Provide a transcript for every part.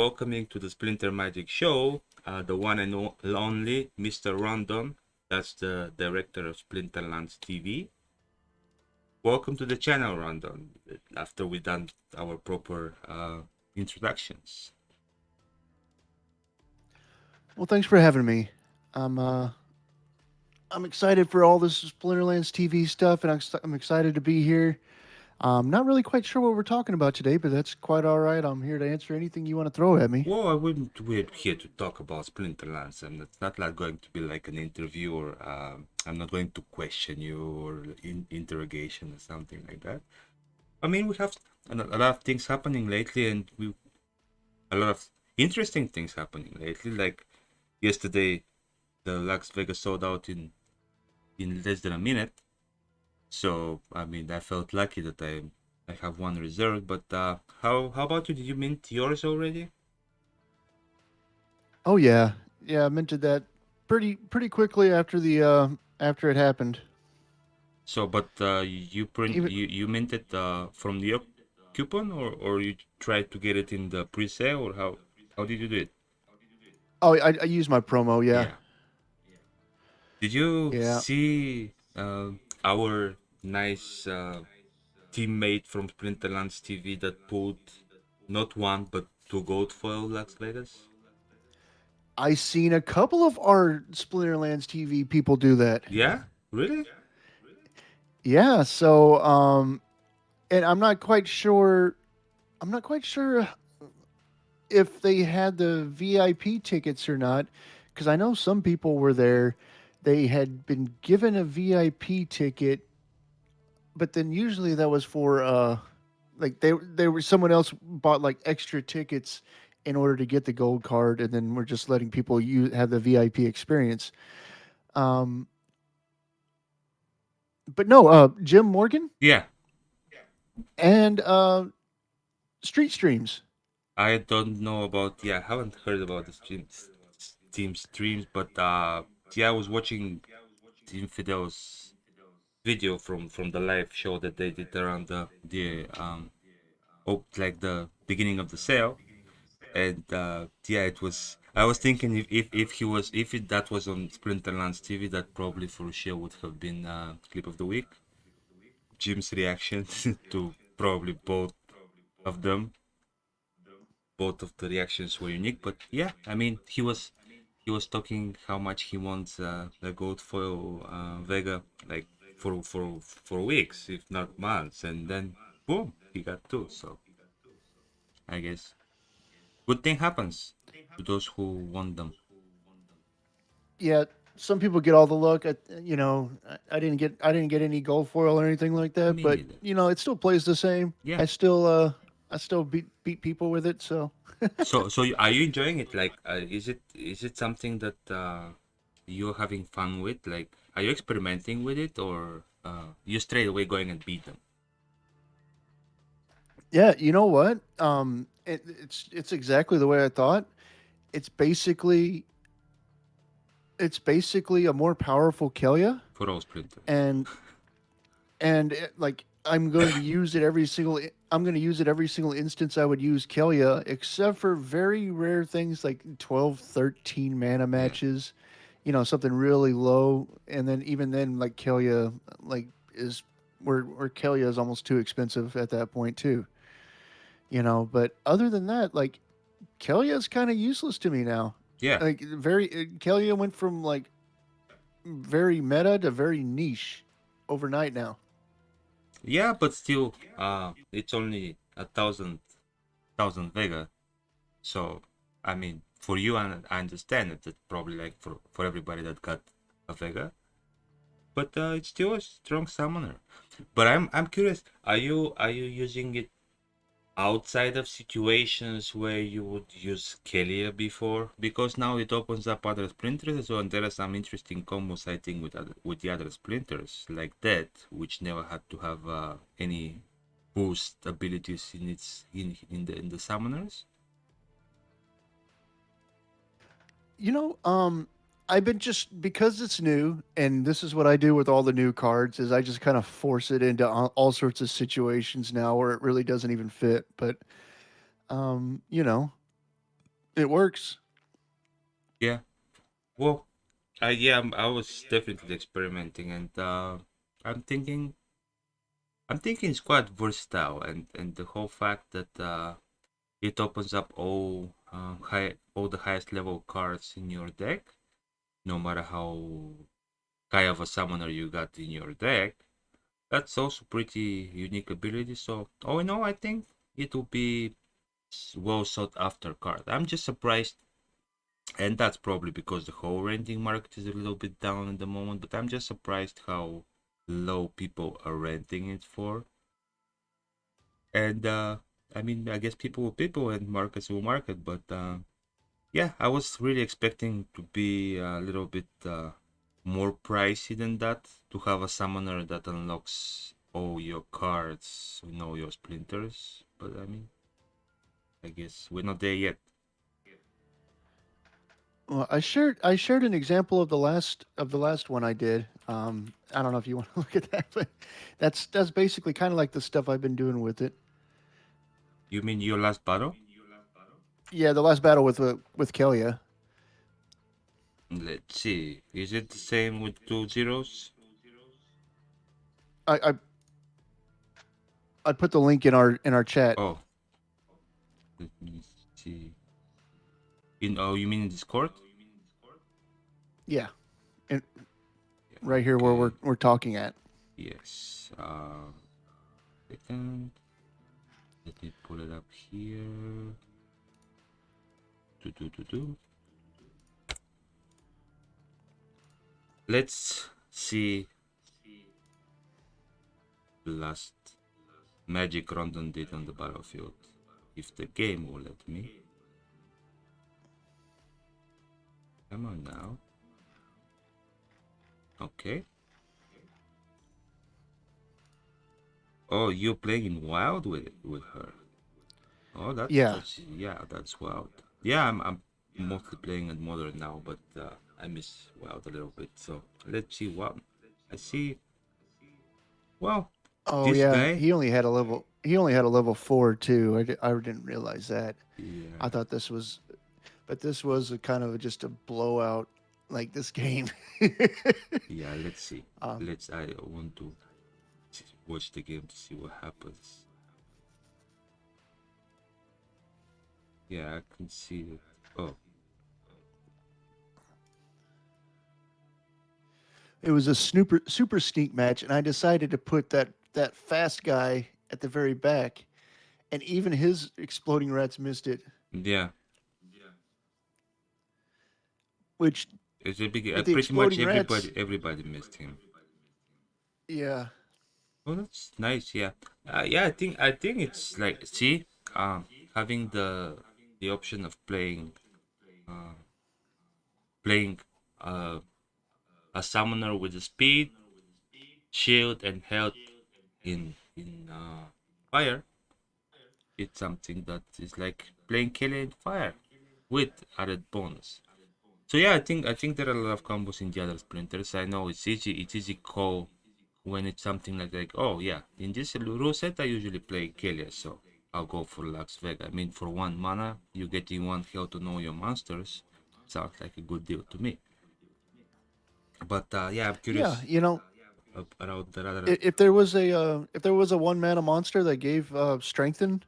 welcoming to the Splinter Magic Show, the one and only Mr. r0nd0n. That's the director of Splinterlands TV. Welcome to the channel, r0nd0n. After we done our proper introductions. Well, thanks for having me. I'm uh, I'm excited for all this Splinterlands TV stuff, and I'm excited to be here. I'm not really quite sure what we're talking about today, but that's quite all right. I'm here to answer anything you want to throw at me. Well, I wouldn't. We're here to talk about Splinterlands, and it's not like going to be like an interview, or I'm not going to question you or interrogation or something like that. I mean, we have a lot of things happening lately, and a lot of interesting things happening lately. Like yesterday, the Las Vegas sold out in less than a minute. So I mean, I felt lucky that I have one reserved. But how about you? Did you mint yours already? Oh yeah, I minted that pretty quickly after it happened. So, but Even you minted from the coupon, or you tried to get it in the pre-sale, or how did you do it? I used my promo. Yeah, Yeah. Did you yeah. see our nice teammate from Splinterlands TV that pulled not one but two gold foil Las Vegas? I seen a couple of our Splinterlands TV people do that. Yeah, really? Yeah, so and I'm not quite sure. I'm not quite sure if they had the VIP tickets or not, because I know some people were there. They had been given a VIP ticket, but then usually that was for like they were someone else bought like extra tickets in order to get the gold card, and then we're just letting people have the VIP experience. Um, but no, Jim Morgan Yeah, and Street Streams. I don't know about. Yeah, I haven't heard about the team streams, but yeah, I was watching Team Fidel's video from the live show that they did around like the beginning of the sale. And yeah, it was. I was thinking if he was that was on Splinterlands TV, that probably for sure would have been clip of the week. Jim's reaction to probably both of them. Both of the reactions were unique, but yeah, I mean, he was talking how much he wants the gold foil Vega, like for weeks, if not months, and then boom, he got two. So I guess good thing happens to those who want them. Yeah, some people get all the look. I didn't get any gold foil or anything like that, Me but neither. it still plays the same. Yeah. I still beat people with it. So Are you enjoying it? Like, is it something that you're having fun with? Like, are you experimenting with it, or you straight away going and beat them? yeah, you know what? It's exactly the way I thought. It's basically it's basically a more powerful Kelia, For all sprinters. and like I'm going to use it every single. I'm going to use it every single instance I would use Kelia, except for very rare things like 12, 13 mana Yeah. matches. Something really low, and then even then, like Kelia, like is where Kelia is almost too expensive at that point too. But other than that, like Kelia is kind of useless to me now. Yeah. Like Kelia went from like very meta to very niche overnight now. Yeah, but still, it's only thousand Vega. So, I mean, for you, I understand it. That probably like for everybody that got a Vega, but it's still a strong summoner. But I'm curious. Are you using it outside of situations where you would use Kelia before? Because now it opens up other splinters as well, and there are some interesting combos I think with the other splinters like that, which never had to have any boost abilities in the summoners. You know, I've been just because it's new, and this is what I do with all the new cards is I just kind of force it into all sorts of situations now where it really doesn't even fit. But um, you know, It works. Yeah. Well, I was definitely experimenting, and I'm thinking, I'm thinking it's quite versatile, and the whole fact that it opens up all the highest level cards in your deck, no matter how high of a summoner you got in your deck. That's also pretty unique ability. So all in all, I think it will be well sought after card. I'm just surprised, and that's probably because the whole renting market is a little bit down at the moment. But I'm just surprised how low people are renting it for. And I mean, I guess people will people and markets will market. But yeah, I was really expecting to be a little bit more pricey than that, to have a summoner that unlocks all your cards and all your splinters. But I mean, I guess we're not there yet. Well, I shared an example of the last one I did. I don't know if you want to look at that, but that's basically kind of like the stuff I've been doing with it. You mean your last battle? Yeah, the last battle with Kelia. Let's see. Is it the same with 2 zeros? I, I I put the link in our chat. Oh, let me see. You mean in Discord? Yeah, and Yeah, right here where we're okay. we're talking at. Yes. Second. Let me pull it up here. Do. Let's see the last magic r0nd0n did on the battlefield. If the game will let me. Come on now. Okay. Oh, you're playing in wild with her. Oh, Yeah. that's wild. Yeah, I'm mostly playing in modern now, but I miss wild a little bit. So let's see what I see. Well, Oh this yeah. guy, He only had a level 4 too. I didn't realize that. I yeah, thought this was, but this was a kind of just a blowout, like this game. yeah. Let's see. um, I want to watch the game to see what happens. Yeah, I can see it. Oh, it was a super sneak match, and I decided to put that fast guy at the very back, and even his exploding rats missed it. yeah. Which, It's a big. but the Pretty much exploding rats, everybody missed him. yeah, Oh, that's nice. Yeah, yeah. I think it's like, see, um, having the option of uh, playing uh, a summoner with the speed, shield, and health in fire. It's something that is like playing Kelly in fire with added bonus. So yeah, I think there are a lot of combos in the other splinters. I know it's easy call when it's something like, oh yeah, in this rule set I usually play Kelia, so I'll go for Lux Vega. I mean, for 1 mana you getting 1 health on all your monsters. Sounds like a good deal to me. But yeah, I'm yeah. curious about the other. If there was a 1 mana monster that gave strengthen,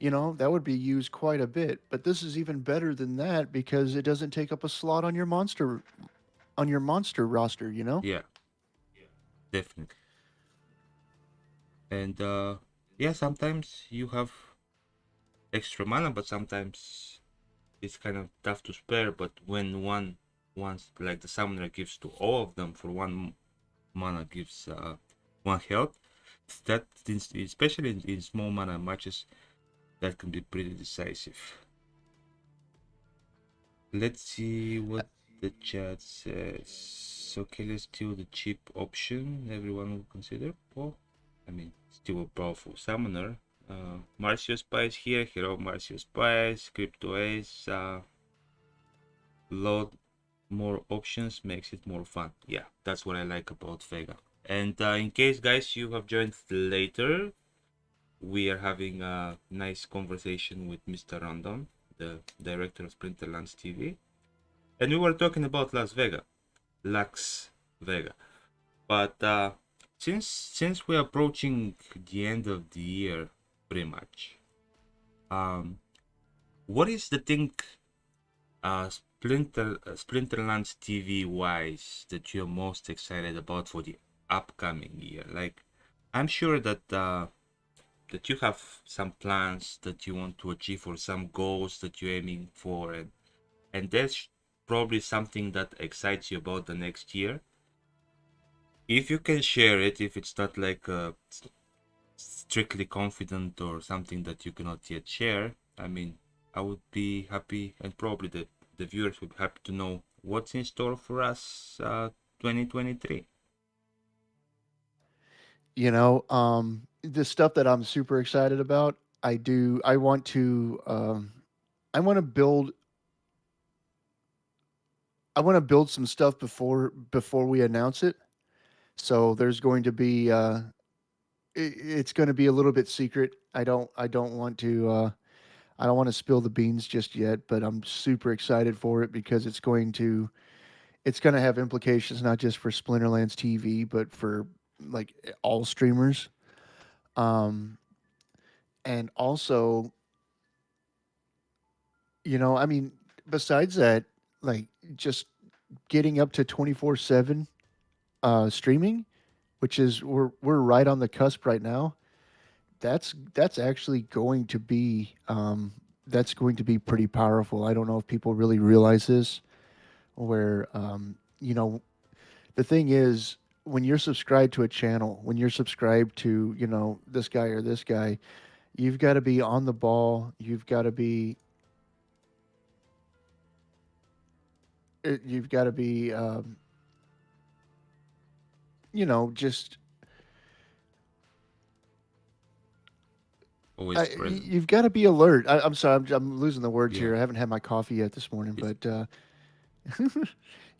that would be used quite a bit. But this is even better than that because it doesn't take up a slot on your monster roster. Yeah, definitely. And yeah, sometimes you have extra mana, but sometimes it's kind of tough to spare. But when once like the summoner gives to all of them for 1 mana gives 1 health, that especially in small mana matches, that can be pretty decisive. Let's see what the chat says. So Kelly is still the cheap option everyone will consider. Well, I mean, still a powerful summoner. Marcio Spice here, Hero Marcio Spice, Crypto Ace, load more options makes it more fun. Yeah, that's what I like about Vega. And in case, guys, you have joined later, we are having a nice conversation with Mr. Random. the director of Splinterlands TV, and we were talking about Las Vegas. But since we're approaching the end of the year, pretty much, um, what is the thing, Splinterlands TV wise, that you're most excited about for the upcoming year? Like, I'm sure that you have some plans that you want to achieve or some goals that you're aiming for, and that's probably something that excites you about the next year. If you can share it, if it's not like strictly confident or something that you cannot yet share, I mean, I would be happy, and probably the viewers would be happy to know what's in store for us 2023. The stuff that I'm super excited about, I want to, I want to build some stuff before we announce it. So there's going to be, it's going to be a little bit secret. I don't want to, I don't want to spill the beans just yet, but I'm super excited for it because it's going to have implications not just for Splinterlands TV, but for like all streamers. Um, and also, I mean, besides that, like just getting up to 24/7 streaming, which is we're right on the cusp right now. That's actually going to be that's going to be pretty powerful. I don't know if people really realize this. Where the thing is, when you're subscribed to a channel, when you're subscribed to this guy or this guy, you've got to be on the ball. You've got to be just Always present. you've got to be alert. I'm sorry, I'm losing the words Yeah, here. I haven't had my coffee yet this morning, it's but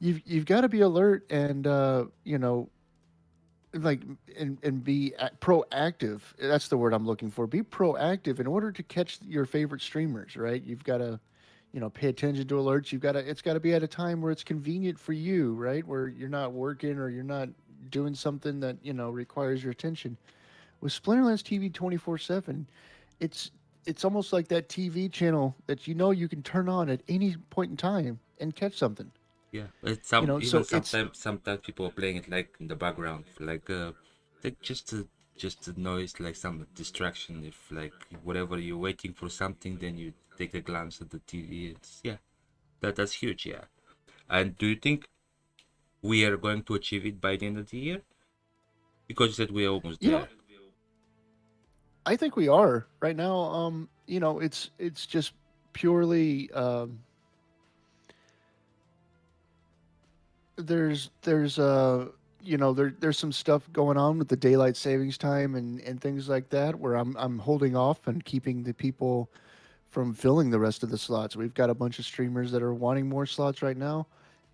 you've got to be alert and like and be proactive. That's the word I'm looking for. Be proactive in order to catch your favorite streamers, right? You've got to pay attention to alerts. It's got to be at a time where it's convenient for you, right? Where you're not working or you're not doing something that requires your attention. With Splinterlands TV 24/7, it's it's almost like that TV channel that you can turn on at any point in time and catch something. Yeah, it's some even So it's sometimes people are playing it like in the background, like just a noise, like some distraction. If like whatever you're waiting for something, then you take a glance at the TV. It's yeah, that's huge. Yeah. And do you think we are going to achieve it by the end of the year? Because you said we're almost you know there. I think we are right now. It's just purely there's some stuff going on with the daylight savings time and things like that where I'm holding off and keeping the people from filling the rest of the slots. We've got a bunch of streamers that are wanting more slots right now,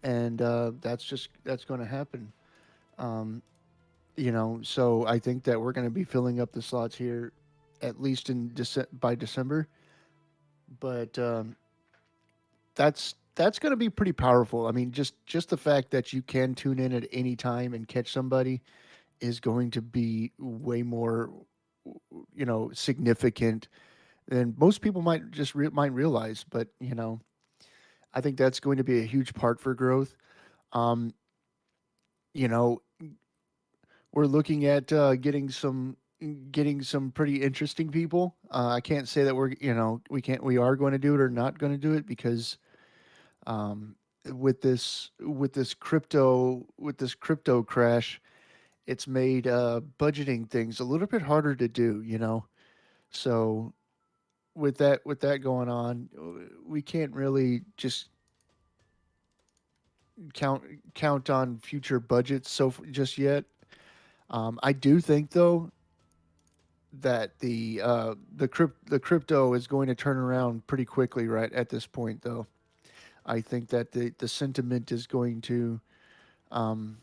and that's going to happen. Um, so I think that we're going to be filling up the slots here, at least by December. But that's going to be pretty powerful. I mean, just the fact that you can tune in at any time and catch somebody is going to be way more, significant than most people might realize. But I think that's going to be a huge part for growth. Um, you know, we're looking at getting some pretty interesting people. I can't say that we are going to do it or not going to do it because um, with this crypto crash, it's made budgeting things a little bit harder to do. So with that going on, we can't really just count count on future budgets just yet. I do think though that the crypto is going to turn around pretty quickly right at this point though. I think that the sentiment is going to um,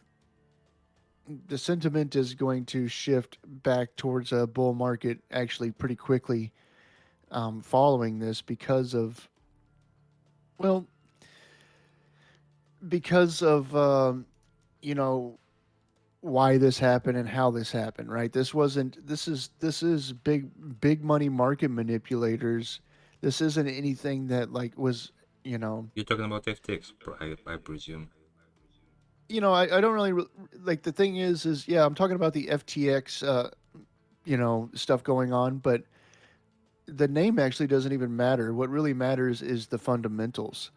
shift back towards a bull market actually pretty quickly following this because of Well, because of you know why this happened and how this happened, right? This wasn't. This is big money market manipulators. This isn't anything that like was you know You're talking about FTX, I presume. I don't really like the thing is yeah, I'm talking about the FTX stuff going on, but the name actually doesn't even matter. What really matters is the fundamentals.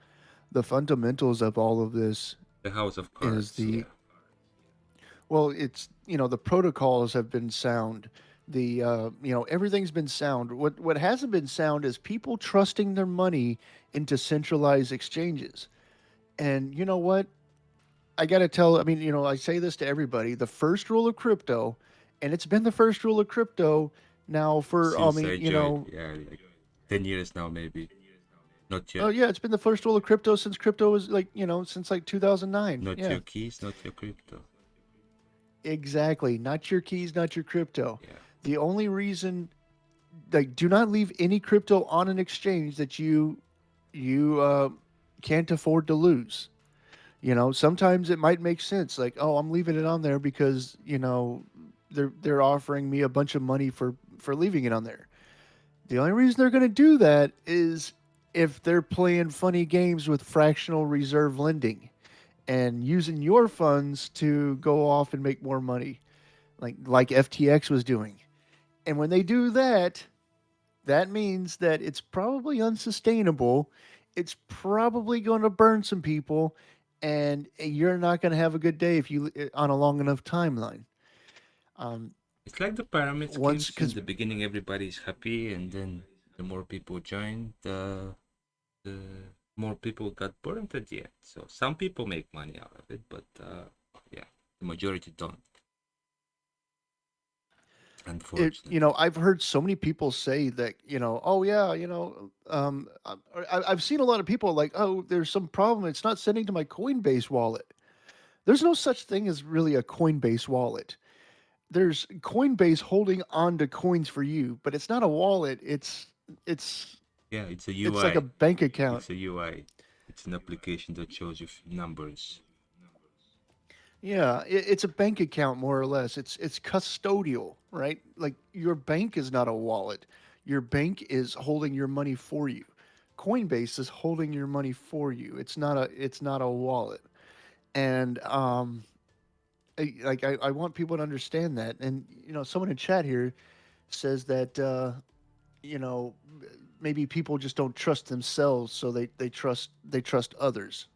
The fundamentals of all of this The House of is Cards, the yeah. well, it's the protocols have been sound. The everything's been sound. What hasn't been sound is people trusting their money into centralized exchanges. And you know what? I got to tell, I mean, I say this to everybody. The first rule of crypto, and it's been the first rule of crypto now for, I Since mean, I joined, yeah, like 10 years now, maybe. Not oh your, yeah, it's been the first rule of crypto since crypto was like, since like 2009. not Yeah, your keys, not your crypto. exactly. Not your keys, not your crypto. Yeah. The only reason, like, do not leave any crypto on an exchange that you can't afford to lose. Sometimes it might make sense. Like, oh, I'm leaving it on there because they're offering me a bunch of money for leaving it on there. The only reason they're going to do that is if they're playing funny games with fractional reserve lending and using your funds to go off and make more money, like FTX was doing. And when they do that, that means that it's probably unsustainable. It's probably going to burn some people, and you're not going to have a good day if you on a long enough timeline. Um, It's like the pyramid once schemes. In because the beginning, everybody's happy, and then the more people join, the more people got burned at the end. So some people make money out of it, but yeah, the majority don't, unfortunately. I've heard so many people say that oh yeah, I've seen a lot of people like, oh, there's some problem. It's not sending to my Coinbase wallet. There's no such thing as really a Coinbase wallet. There's Coinbase holding on to coins for you, but it's not a wallet. It's Yeah, it's a it's like a UI. bank account. It's a UI. It's an application that shows you numbers. Yeah, it's a bank account more or less. It's custodial, right? Like your bank is not a wallet. Your bank is holding your money for you. Coinbase is holding your money for you. It's not a wallet. And I want people to understand that. And someone in chat here says that you know maybe people just don't trust themselves, so they trust others.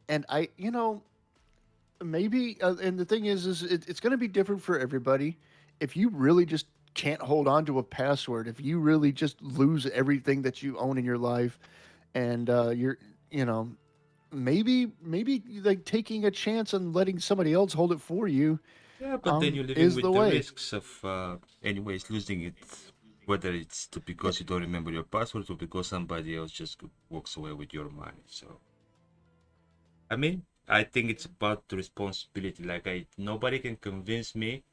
And maybe and the thing is it's going to be different for everybody. If you really just can't hold on to a password, if you really just lose everything that you own in your life, and you're you know maybe like taking a chance and letting somebody else hold it for you Yeah, but then you're living is with the the way. risks of, anyways, losing it, whether it's to Yeah, because you don't remember your password or because somebody else just walks away with your money. So, I mean, I think it's about the responsibility. Like, nobody can convince me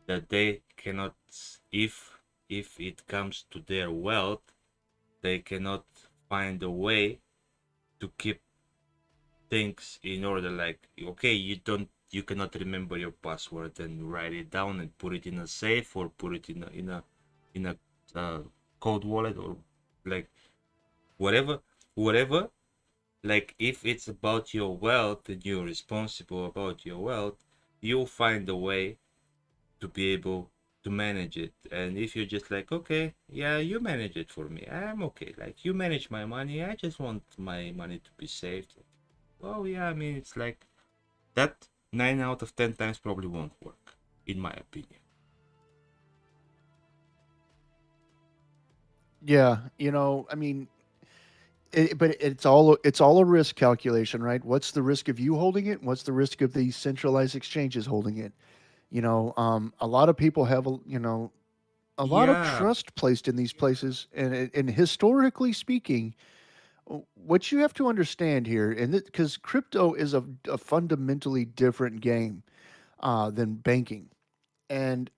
that they cannot, if it comes to their wealth, they cannot find a way to keep things in order. Like, okay, you cannot remember your password, and write it down and put it in a safe, or put it in a uh, code wallet, or like whatever whatever. Like, if it's about your wealth and you're responsible about your wealth, you'll find a way to be able to manage it. And if you're just like, okay, yeah, you manage it for me, I'm okay, like, you manage my money, I just want my money to be saved. Well, yeah, I mean, it's like that 9 out of 10 times probably won't work, in my opinion. yeah, I mean, but it's all a risk calculation, right? What's the risk of you holding it? What's the risk of these centralized exchanges holding it? A lot of people have a lot of Yeah, trust placed in these places, and historically speaking, what you have to understand here, and because crypto is a fundamentally different game than banking, and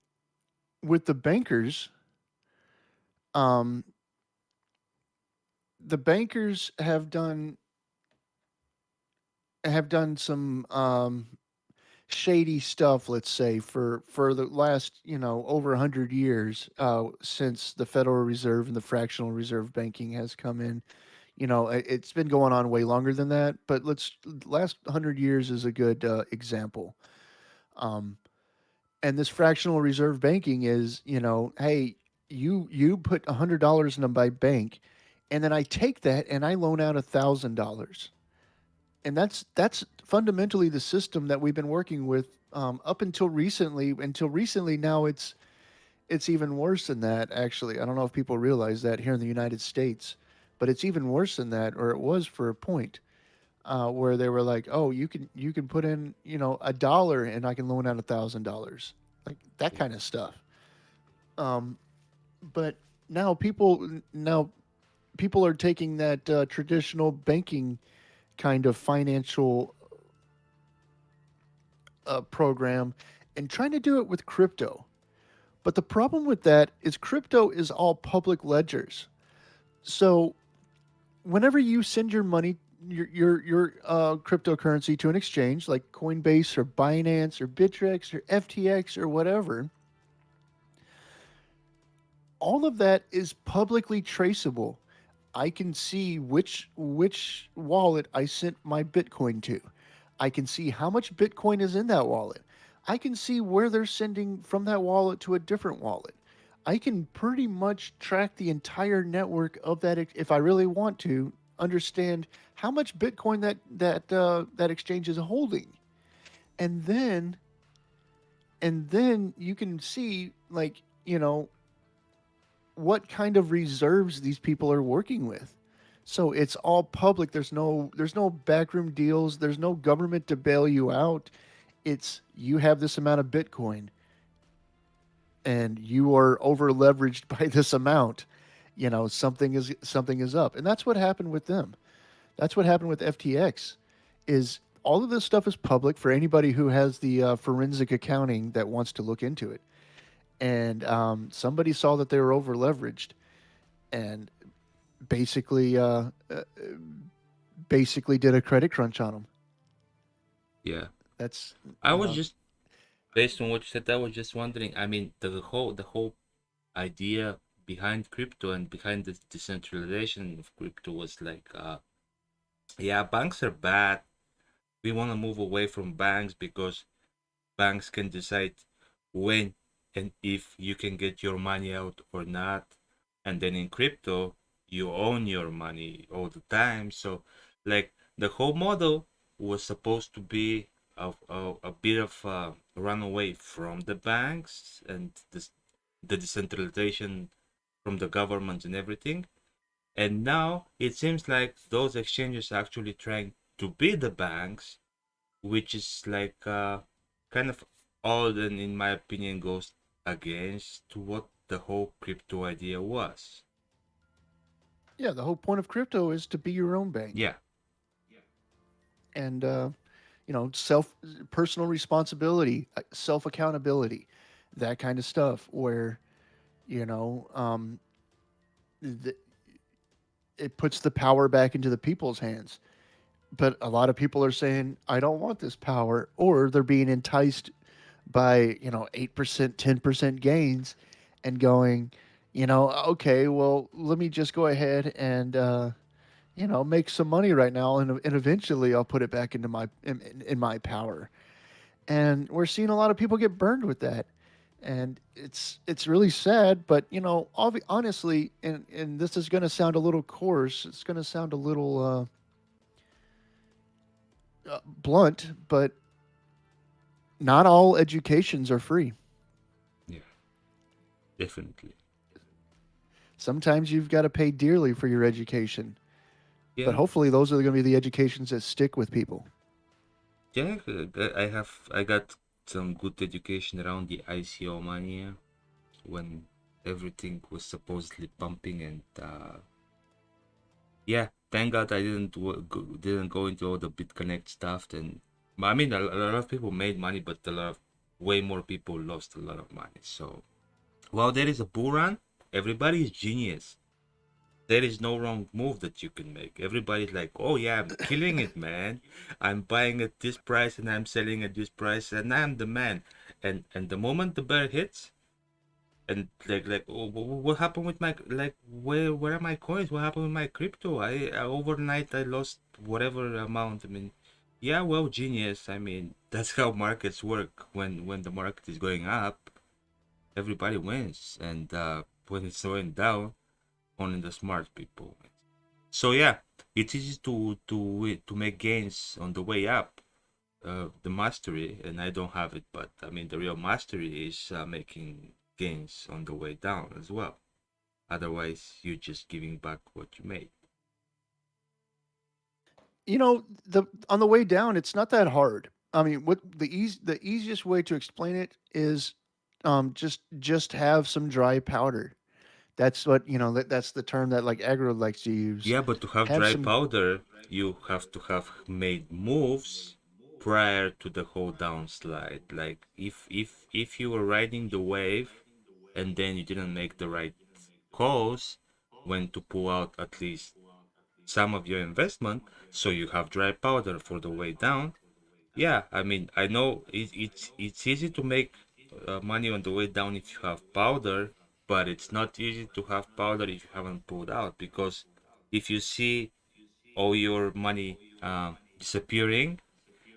with the bankers, um, the bankers have done some shady stuff, let's say, for the last over 100 years, since the Federal Reserve and the fractional reserve banking has come in. It's been going on way longer than that, but last 100 years is a good example. Um, and this fractional reserve banking is, hey, you put $100 in my bank, and then I take that and I loan out $1,000, and that's fundamentally the system that we've been working with, up until recently. Until recently, now it's even worse than that. Actually, I don't know if people realize that here in the United States, but it's even worse than that, or it was for a point, where they were like, "Oh, you can put in $1, and I can loan out $1,000," like that kind of stuff. Um, but now people are taking that traditional banking kind of financial program and trying to do it with crypto. But the problem with that is crypto is all public ledgers. So whenever you send your money, your cryptocurrency to an exchange like Coinbase or Binance or Bittrex or FTX or whatever, all of that is publicly traceable. I can see which wallet I sent my Bitcoin to. I can see how much Bitcoin is in that wallet. I can see where they're sending from that wallet to a different wallet. I can pretty much track the entire network of that if I really want to understand how much Bitcoin that exchange is holding. And then you can see, like, what kind of reserves these people are working with. So it's all public. There's no backroom deals. There's no government to bail you out. It's you have this amount of Bitcoin and you are over leveraged by this amount. Something is up. And that's what happened with them. That's what happened with FTX. Is all of this stuff is public for anybody who has the forensic accounting that wants to look into it. And somebody saw that they were over leveraged and basically basically did a credit crunch on them. Yeah. That's I was just based on what you said, I was just wondering. I mean, the whole idea behind crypto and behind the decentralization of crypto was like, yeah, banks are bad. We want to move away from banks because banks can decide when and if you can get your money out or not. And then in crypto, you own your money all the time. So, like, the whole model was supposed to be a bit of a runaway from the banks and the decentralization from the government and everything. And now it seems like those exchanges are actually trying to be the banks, which is like kind of odd, and in my opinion goes against what the whole crypto idea was. Yeah, the whole point of crypto is to be your own bank. Yeah, And self personal responsibility, self accountability, that kind of stuff where you know th- it puts the power back into the people's hands. But a lot of people are saying, I don't want this power, or they're being enticed by 8%, 10% gains, and going, okay, well, let me just go ahead and make some money right now, and eventually I'll put it back into in my power. And we're seeing a lot of people get burned with that, and it's really sad. But honestly, and this is going to sound a little coarse. It's going to sound a little blunt, but not all educations are free. yeah, definitely. Sometimes you've got to pay dearly for your education, but Yeah, hopefully those are going to be the educations that stick with people. yeah. I got some good education around the ICO mania when everything was supposedly pumping, and yeah, thank God I didn't go into all the BitConnect stuff. Then, I mean, a lot of people made money, but way more people lost a lot of money. So while there is a bull run, everybody is genius. There is no wrong move that you can make. Everybody's like, oh yeah, I'm killing it, man. I'm buying at this price and I'm selling at this price and I'm the man. And the moment the bear hits, and like oh, what happened with my, like, where are my coins? What happened with my crypto? I overnight I lost whatever amount. I mean, yeah, well, genius. I mean, that's how markets work. When the market is going up, everybody wins, and when it's going down, only the smart people win. So yeah, it's easy to make gains on the way up, the mastery, and I don't have it, but I mean the real mastery is making gains on the way down as well. Otherwise, you're just giving back what you made. You know, the on the way down, it's not that hard. I mean, what the easiest way to explain it is just have some dry powder. That's what, that's the term that like aggro likes to use. Yeah, but to have Have dry some. powder, you have to have made moves prior to the whole down slide. Like if you were riding the wave and then you didn't make the right calls when to pull out at least some of your investment, so you have dry powder for the way down. Yeah, I mean, I know it's easy to make money on the way down if you have powder, but it's not easy to have powder if you haven't pulled out, because if you see all your money disappearing,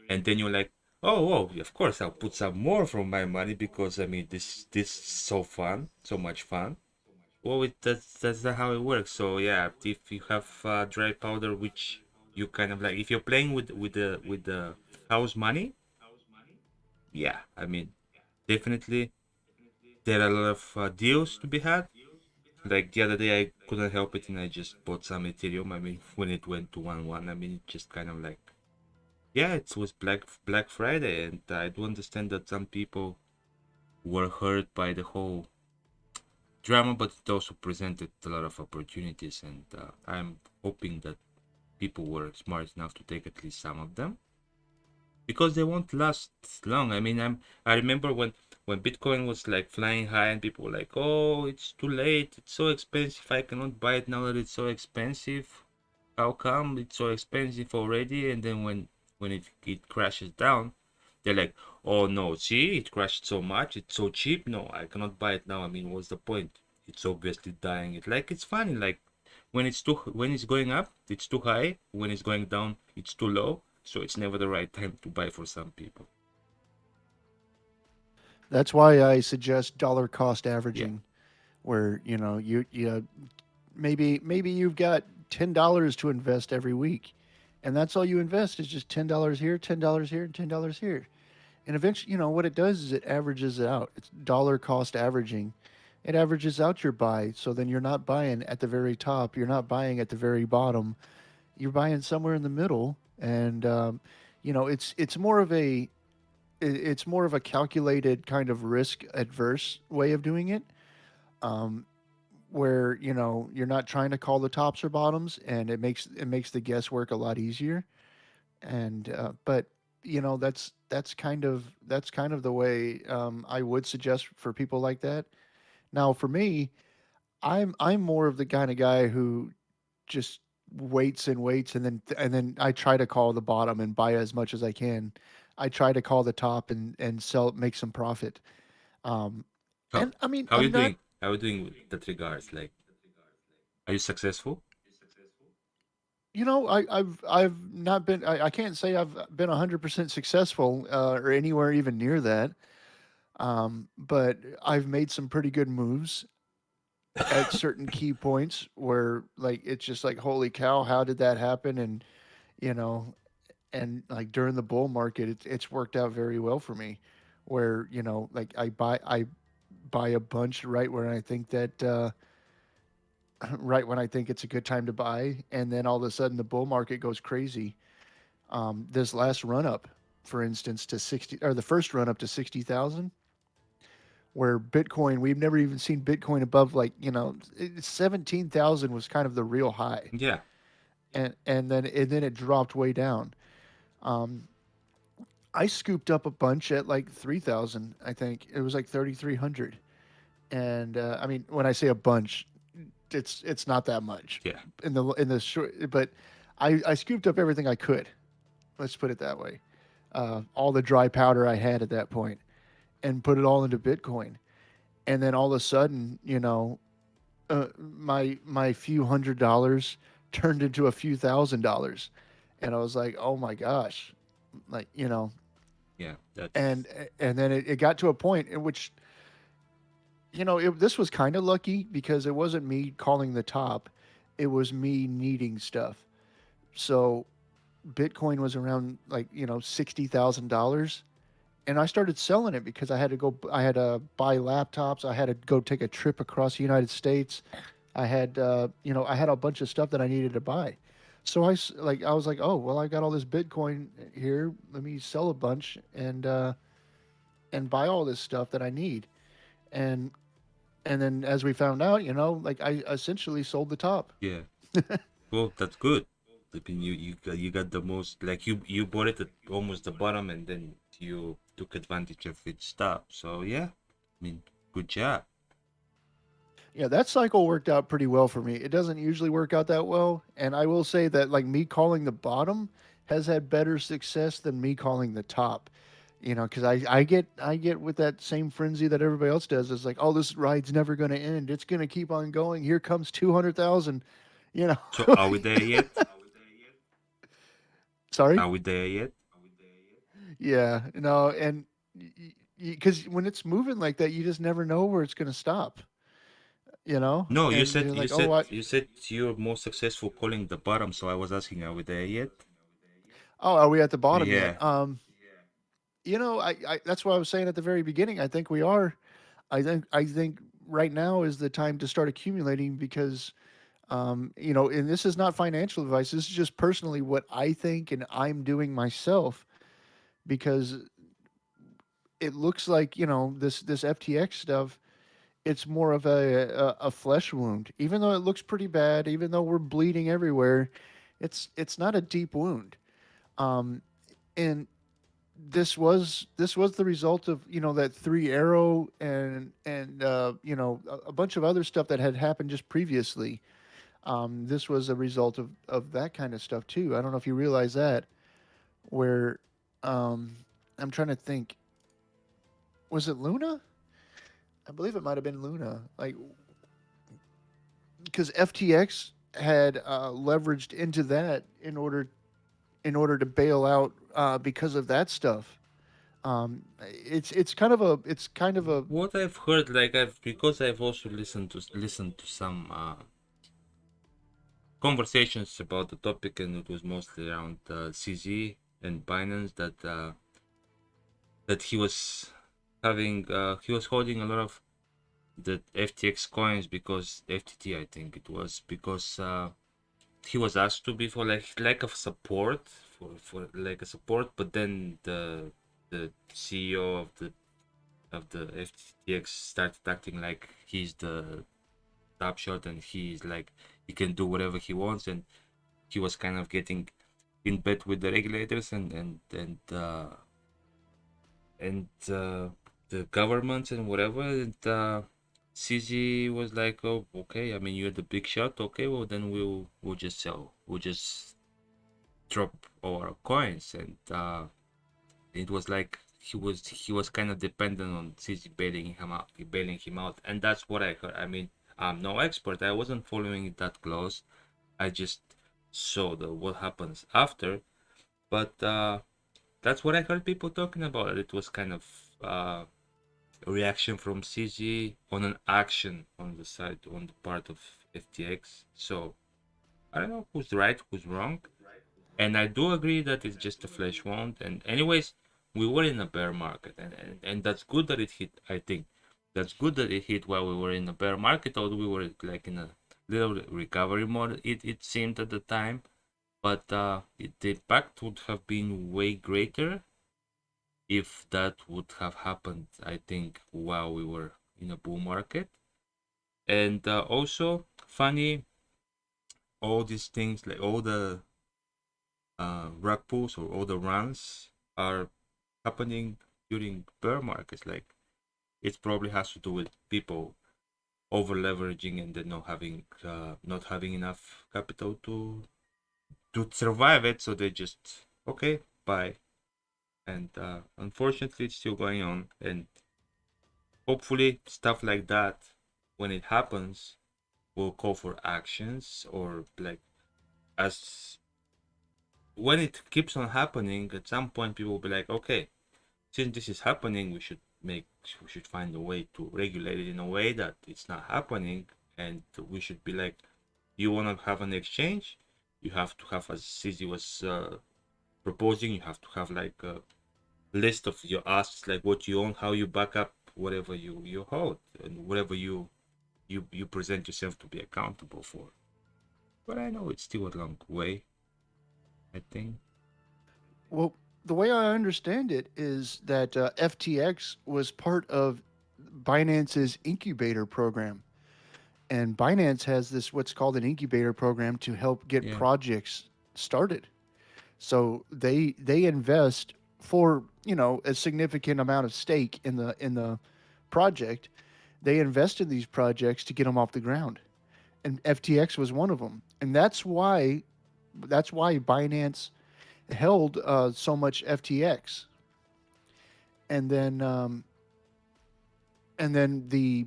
and then you're like, oh, well, of course I'll put some more from my money because I mean this is so fun, so much fun. Well, that's not how it works. So yeah, if you have dry powder, which you kind of like, if you're playing with the house money, yeah, I mean, definitely there are a lot of deals to be had. Like the other day, I couldn't help it, and I just bought some Ethereum. I mean, when it went to 1-1, I mean, it just kind of like, yeah, it was Black Friday, and I do understand that some people were hurt by the whole drama, but it also presented a lot of opportunities, and I'm hoping that people were smart enough to take at least some of them, because they won't last long. I mean, I remember when Bitcoin was like flying high and people were like, "Oh, it's too late. It's so expensive. I cannot buy it now that it's so expensive. How come it's so expensive already?" And then when it crashes down, they're like, "Oh no, see, it crashed so much. It's so cheap. No, I cannot buy it now. I mean, what's the point? It's obviously dying." It like it's funny. Like when it's going up, it's too high. When it's going down, it's too low. So it's never the right time to buy for some people. That's why I suggest dollar cost Yeah. averaging, where you maybe you've got $10 to invest every week, and that's all you invest is just $10 here, $10 here, and $10 here. And eventually, what it does is it averages it out. It's dollar cost averaging. It averages out your buy, so then you're not buying at the very top. You're not buying at the very bottom. You're buying somewhere in the middle, and it's more of a calculated kind of risk adverse way of doing it, where you're not trying to call the tops or bottoms, and it makes the guesswork a lot easier. And but that's kind of the way I would suggest for people like that. Now, for me, I'm more of the kind of guy who just waits and waits, and then I try to call the bottom and buy as much as I can. I try to call the top and sell, make some profit. Um, How and I mean, how are you I'm not. doing? How are you doing with that regards? Like, are you successful? I've not been. I can't say I've been 100% successful or anywhere even near that. But I've made some pretty good moves at certain key points where, like, it's just like, holy cow, how did that happen? And you know, and like during the bull market, it's worked out very well for me. Where like I buy a bunch right where I think that right when I think it's a good time to buy, and then all of a sudden the bull market goes crazy. This last run up, for instance, to 60, or the first run up to 60,000, where Bitcoin, we've never even seen Bitcoin above, like, 17,000 was kind of the real high. Yeah. And then it dropped way down. Um, I scooped up a bunch at like 3,000. I think it was like 3,300. And I mean, when I say a bunch, it's not that much Yeah. in the short. But I scooped up everything I could. Let's put it that way. All the dry powder I had at that point, and put it all into Bitcoin. And then all of a sudden, my few $100 turned into a few $1,000s, and I was like, oh my gosh, like Yeah. and That's and then it got to a point in which this was kind of lucky because it wasn't me calling the top, it was me needing stuff. So Bitcoin was around like $60,000, and I started selling it because I had to buy laptops, I had to go take a trip across the United States. I had a bunch of stuff that I needed to buy. So I was like, oh well, I got all this Bitcoin here. Let me sell a bunch and buy all this stuff that I need. And and then as we found out, like I essentially sold the top. yeah. Well, that's good. I mean, you got the most, like, you bought it at almost the bottom, and then you took advantage of its stop. So yeah, I mean, good job. Yeah, that cycle worked out pretty well for me. It doesn't usually work out that well, and I will say that like me calling the bottom has had better success than me calling the top. Because I get with that same frenzy that everybody else does. It's like, oh, this ride's never going to end. It's going to keep on going. Here comes 200,000. You know, So are we there yet? sorry. Are we there yet? Yeah, no, and because when it's moving like that, you just never know where it's going to stop. No, you And said you're you like, oh, said what? you said you're more successful calling the bottom. So I was asking, are we there yet? Oh, are we at the bottom yet? Yeah. I that's what I was saying at the very beginning. I think we are. I think right now is the time to start accumulating because and this is not financial advice. This is just personally what I think and I'm doing myself because it looks like this FTX stuff. It's more of a flesh wound, even though it looks pretty bad. Even though we're bleeding everywhere, it's not a deep wound. Um, and this was the result of that three arrow and a bunch of other stuff that had happened just previously. This was a result of that kind of stuff too. I don't know if you realize that. Where um, I'm trying to think, was it Luna? I believe it might have been Luna. Like because FTX had leveraged into that in order to bail out because of that stuff. It's kind of a What I've heard, like, because I've also listened to some conversations about the topic, and it was mostly around CZ and Binance, that he was holding a lot of the FTX coins, because FTT, I think it was, because he was asked to be for like a support, for like a support, but then the CEO of the FTX started acting like he's the top shot, and he's like he can do whatever he wants, and he was kind of getting in bed with the regulators and the governments and whatever. And CZ was like, "Oh, okay. I mean, you're the big shot. Okay, well then we'll just sell. We'll just drop our coins." And it was like he was kind of dependent on CZ bailing him out, and that's what I heard. I mean, I'm no expert. I wasn't following it that close. I just saw what happens after, but that's what I heard people talking about. It was kind of a reaction from CG on an action on the part of FTX. So I don't know who's right, who's wrong, and I do agree that it's just a flash wound. And anyways, we were in a bear market, and that's good that it hit. I think that's good that it hit while we were in a bear market, although we were like in a little recovery mode. It seemed at the time, but the impact would have been way greater if that would have happened, I think, while we were in a bull market. And also, funny, all these things, like all the rug pulls or all the runs, are happening during bear markets. Like, it probably has to do with people over leveraging and then not having enough capital to survive it. So they just okay, bye. And unfortunately, it's still going on. And hopefully, stuff like that, when it happens, will call for actions or like as when it keeps on happening, at some point people will be like, okay, since this is happening, we should find a way to regulate it in a way that it's not happening, and we should be like, you want to have an exchange, you have to have, as CZ was proposing, you have to have like a list of your assets, like what you own, how you back up whatever you hold, and whatever you present yourself to be accountable for. But I know it's still a long way, I think. Well, the way I understand it is that FTX was part of Binance's incubator program. And Binance has this what's called an incubator program to help get Yeah. projects started. So they invest for, a significant amount of stake in the project. They invest in these projects to get them off the ground. And FTX was one of them. And that's why Binance held so much FTX. And then the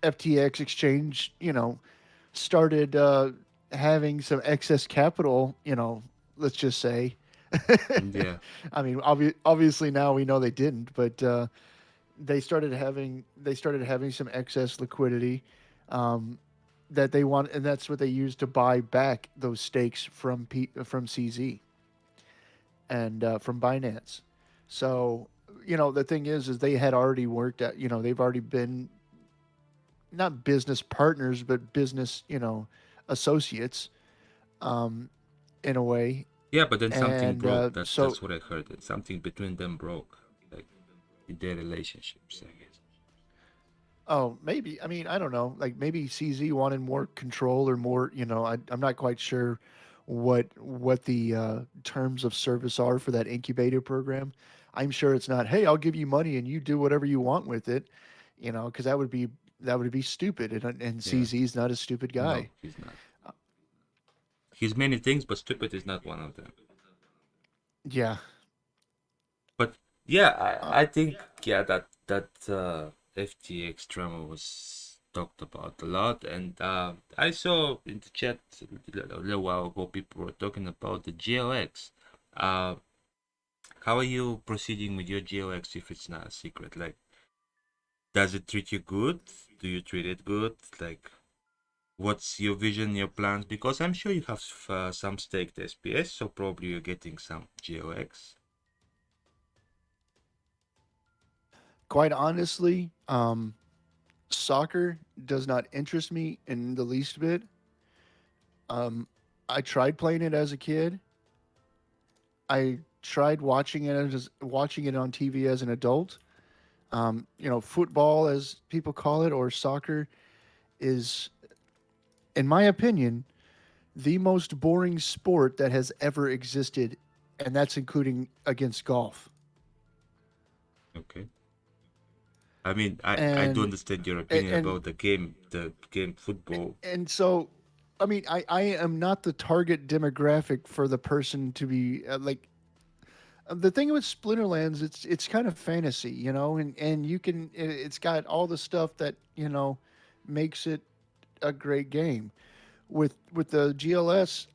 FTX exchange, started having some excess capital. Let's just say. Yeah. I mean, obviously now we know they didn't, but they started having some excess liquidity um, that they want, and that's what they used to buy back those stakes from CZ and from Binance. So, the thing is they had already worked at, they've already been not business partners, but business, associates in a way. Yeah, but then something And broke. so, That's what I heard. That something between them broke, like in their relationships, I guess. oh, maybe. I mean, I don't know. Like maybe CZ wanted more control or more. I'm not quite sure what the terms of service are for that incubator program. I'm sure it's not. Hey, I'll give you money and you do whatever you want with it. Because that would be stupid. And Yeah. CZ's not a stupid No, guy. he's not. He's many things, but stupid is not one of them. Yeah. But yeah, Uh, I think yeah that FTX drama was talked about a lot, and I saw in the chat a little while ago people were talking about the GLX. Uh, how are you proceeding with your GLX if it's not a secret? Like, does it treat you good? Do you treat it good? Like, what's your vision, your plans? Because I'm sure you have some staked SPS, so probably you're getting some GLX. Quite honestly, soccer does not interest me in the least bit. Um, I tried playing it as a kid. I tried watching it on TV as an adult. Football, as people call it, or soccer, is, in my opinion, the most boring sport that has ever existed, and that's including against golf. Okay. I mean, I do And understand your and opinion and, about the game football. and so, I mean, I am not the target demographic for the person to be the thing with Splinterlands, it's kind of fantasy, and it's got all the stuff that makes it a great game. With the GLS,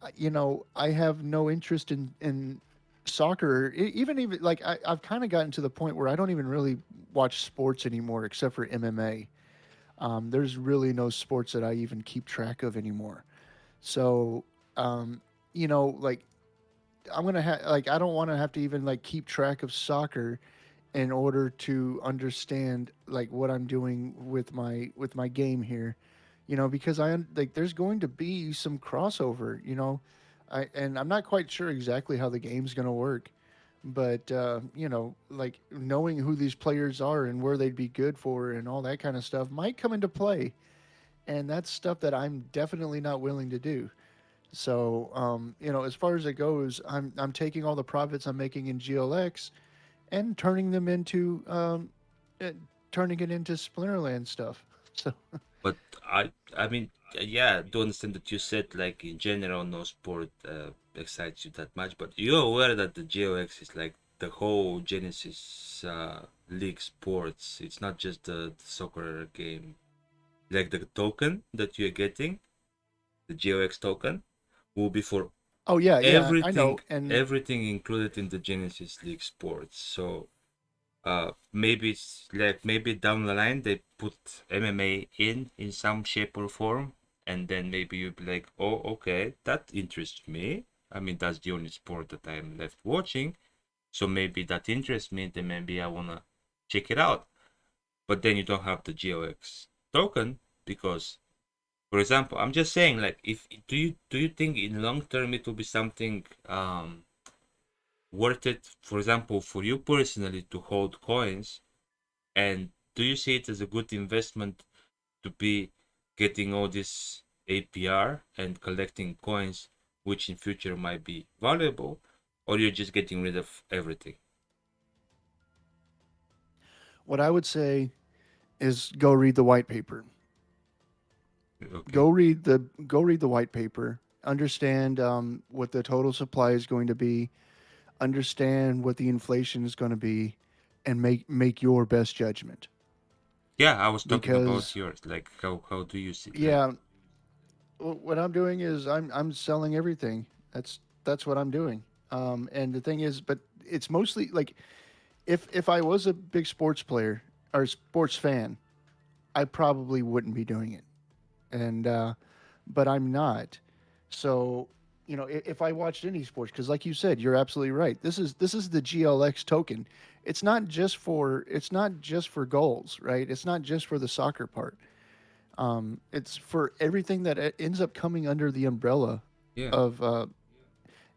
I have no interest in soccer. Even like I've kind of gotten to the point where I don't even really watch sports anymore, except for MMA. There's really no sports that I even keep track of anymore. So, um, like I'm gonna have like I don't want to have to even like keep track of soccer in order to understand like what I'm doing with my game here, because like there's going to be some crossover, and I'm not quite sure exactly how the game's gonna work, but like knowing who these players are and where they'd be good for and all that kind of stuff might come into play, and that's stuff that I'm definitely not willing to do. So, as far as it goes, I'm taking all the profits I'm making in GLX and turning them into turning it into Splinterland stuff. So But I mean, yeah, I do understand that you said like in general no sport excites you that much, but you're aware that the GOX is like the whole Genesis League sports. It's not just the soccer game. Like the token that you're getting, the GOX token, will be for oh yeah, yeah, I everything, know. And everything included in the Genesis League sports. So maybe it's like maybe down the line they put MMA in some shape or form, and then maybe you'd be like, oh, okay, that interests me. I mean, that's the only sport that I'm left watching, so maybe that interests me. Then maybe I wanna check it out. But then you don't have the GOX token because, for example, I'm just saying, like, if do you think in long term it will be something worth it? For example, for you personally to hold coins. And do you see it as a good investment to be getting all this APR and collecting coins, which in future might be valuable, or you're just getting rid of everything? what I would say is go read the white paper. Okay. Go read the white paper. Understand what the total supply is going to be. Understand what the inflation is going to be, and make your best judgment. Yeah, I was talking about Because yours. Like, how do you see? Like, yeah, what I'm doing is I'm selling everything. That's what I'm doing. And the thing is, but it's mostly like if I was a big sports player or sports fan, I probably wouldn't be doing it. And but I'm not. So if I watched any sports, because like you said, you're absolutely right. This is the GLX token. It's not just for goals, right? It's not just for the soccer part. It's for everything that ends up coming under the umbrella yeah, of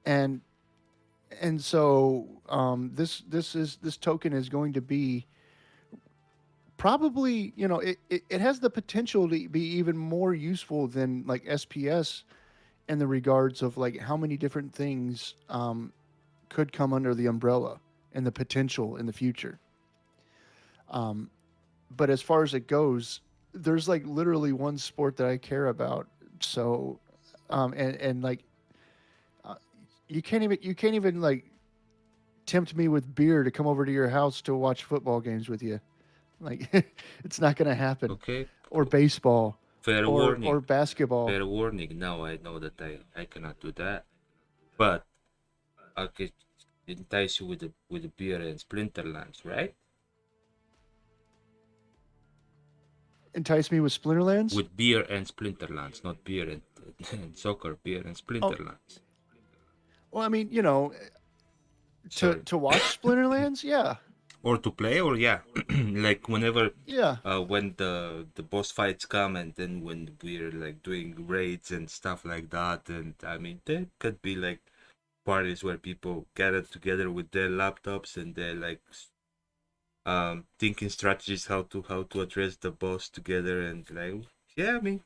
and so this token is going to be probably it has the potential to be even more useful than like SPS in the regards of like how many different things could come under the umbrella and the potential in the future. But as far as it goes, there's like literally one sport that I care about. So, and like you can't even like tempt me with beer to come over to your house to watch football games with you. Like it's not going to happen. okay. Or baseball, Fair or warning. basketball. Fair warning. Now I know that I cannot do that, but I could entice you with the beer and Splinterlands, right? Entice me with Splinterlands. With beer and Splinterlands, not beer and soccer, beer and Oh, Splinterlands. well, I mean, to Sorry. to watch Splinterlands, yeah, Or to play, or yeah, like whenever, yeah. when the boss fights come, and then when we're like doing raids and stuff like that, and I mean there could be like parties where people gather together with their laptops and they're like thinking strategies how to address the boss together, and like, yeah, I mean,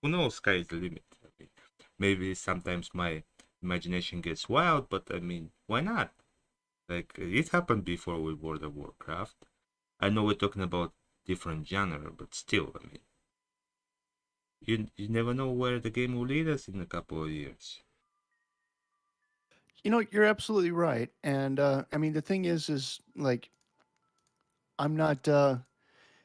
who knows, sky is the limit. I mean, maybe sometimes my imagination gets wild, but I mean, why not? Like, it happened before with World of Warcraft. I know we're talking about different genre, but still, I mean, you never know where the game will lead us in a couple of years. You're absolutely right. And I mean, the thing is like I'm not.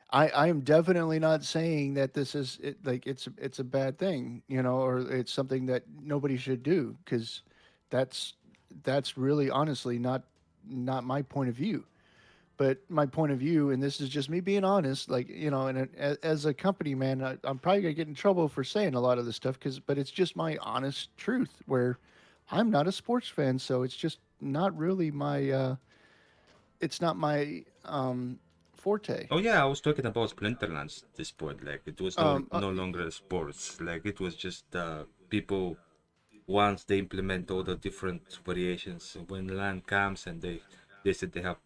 I am definitely not saying that this is like it's a bad thing, or it's something that nobody should do, because that's that's really honestly not my point of view. But my point of view, and this is just me being honest, like and as a company man, I'm probably gonna get in trouble for saying a lot of this stuff, but it's just my honest truth. Where I'm not a sports fan, so it's just not really my. It's not my forte. Oh yeah, I was talking about Splinterlands at this point. Like, it was no Um, uh, no longer sports. Like, it was just people, once they implement all the different variations when land comes, and they said they have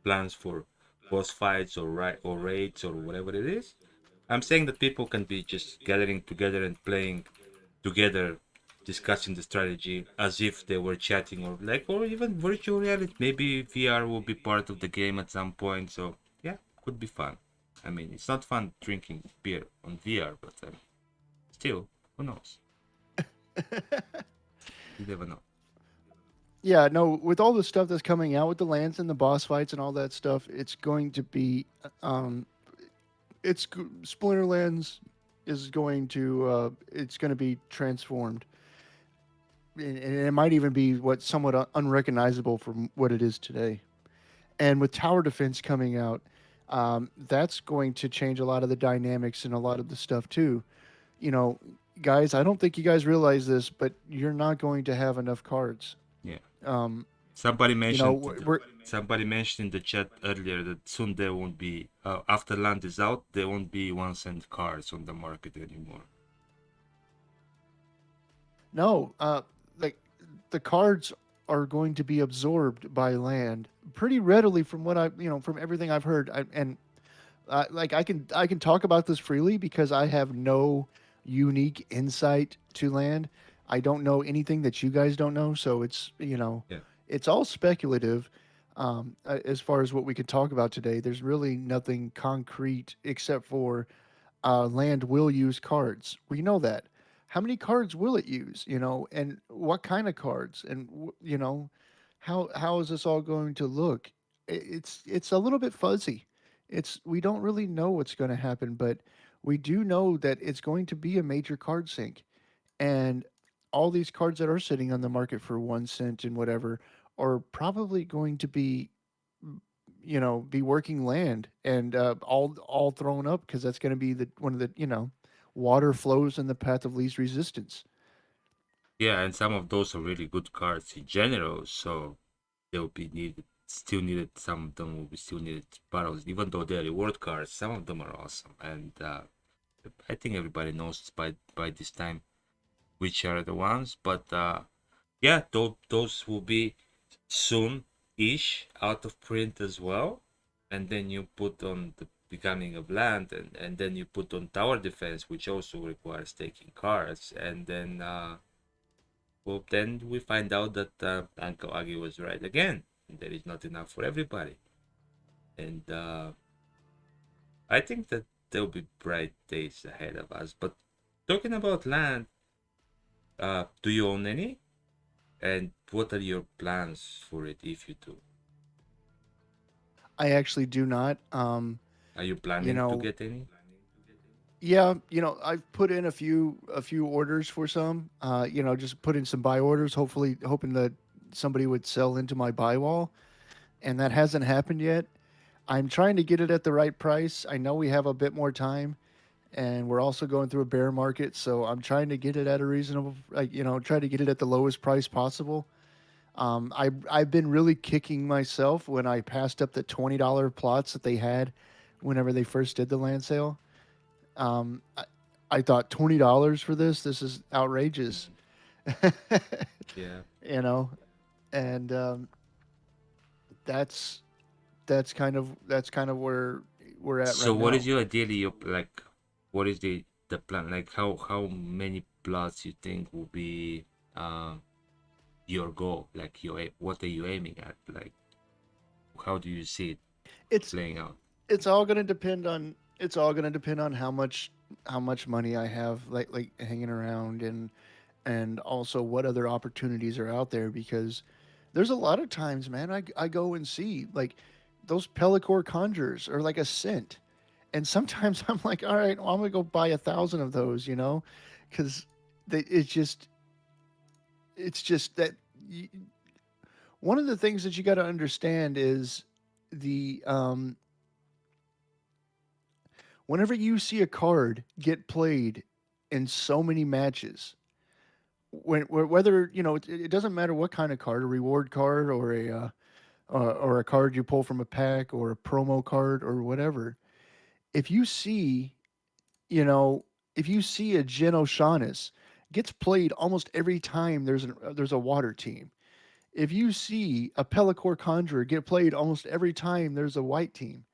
plans for boss fights or or raids or whatever it is. I'm saying that people can be just gathering together and playing together, discussing the strategy as if they were chatting, or like, or even virtual reality. Maybe VR will be part of the game at some point. So yeah, could be fun. I mean, it's not fun drinking beer on VR, but still, who knows? You never know. Yeah, no, with all the stuff that's coming out with the lands and the boss fights and all that stuff, it's going to be um Splinterlands is going to it's going to be transformed. And it might even be what somewhat unrecognizable from what it is today. And with tower defense coming out, that's going to change a lot of the dynamics and a lot of the stuff too. You know, guys, I don't think you guys realize this, but you're not going to have enough cards. Yeah. Um, Somebody you know, mentioned we're somebody mentioned in the chat earlier that soon there won't be after land is out, there won't be 1 cent cards on the market anymore. no, like the cards are going to be absorbed by land pretty readily from what from everything I've heard. And like I can talk about this freely because I have no unique insight to land. I don't know anything that you guys don't know, so Yeah. it's all speculative. As far as what we could talk about today, there's really nothing concrete except for land will use cards. We know that. How many cards will it use? And what kind of cards? And how is this all going to look? It's a little bit fuzzy. It's we don't really know what's going to happen, but we do know that it's going to be a major card sink, and all these cards that are sitting on the market for 1 cent and whatever are probably going to be working land and all thrown up because that's going to be the one of the water flows in the path of least resistance. Yeah, and some of those are really good cards in general, so they'll be needed, still needed. Some of them will be still needed battles, even though they're reward cards. Some of them are awesome, and I think everybody knows by this time which are the ones. But yeah, those will be soon-ish out of print as well, and then you put on the becoming of land, and then you put on tower defense, which also requires taking cards, and then well, then we find out that Uncle Agi was right again. There is not enough for everybody. And I think that there'll be bright days ahead of us. But talking about land, do you own any? And what are your plans for it if you do? I actually do not. Are you You planning to know, get any? yeah, I've put in a few orders for some. Just put in some buy orders, hopefully hoping that somebody would sell into my buy wall, and that hasn't happened yet. I'm trying to get it at the right price. I know we have a bit more time, and we're also going through a bear market, so I'm trying to get it at a reasonable, try to get it at the lowest price possible. I've been really kicking myself when I passed up the $20 plots that they had whenever they first did the land sale. Um, I, I thought $20 for this. This is outrageous, Yeah. you know, and that's that's kind of where we're at So right what is now. your ideally your like? What is the plan? Like how many plots you think will be your goal? Like what are you aiming at? Like how do you see it It's playing out? it's all gonna depend on how much money I have like hanging around and also what other opportunities are out there because there's a lot of times, man, I go and see like those Pellicor conjures are like a cent. And sometimes I'm like, all right, well, I'm gonna go buy 1,000 of those, because it's just that one of the things that you got to understand is the whenever you see a card get played in so many matches, whether it doesn't matter what kind of card, a reward card or a card you pull from a pack or a promo card or whatever. If you see, you know, if you see a Gen O'Shaughnessy gets played almost every time there's a water team. If you see a Pellicor Conjurer get played almost every time there's a white team,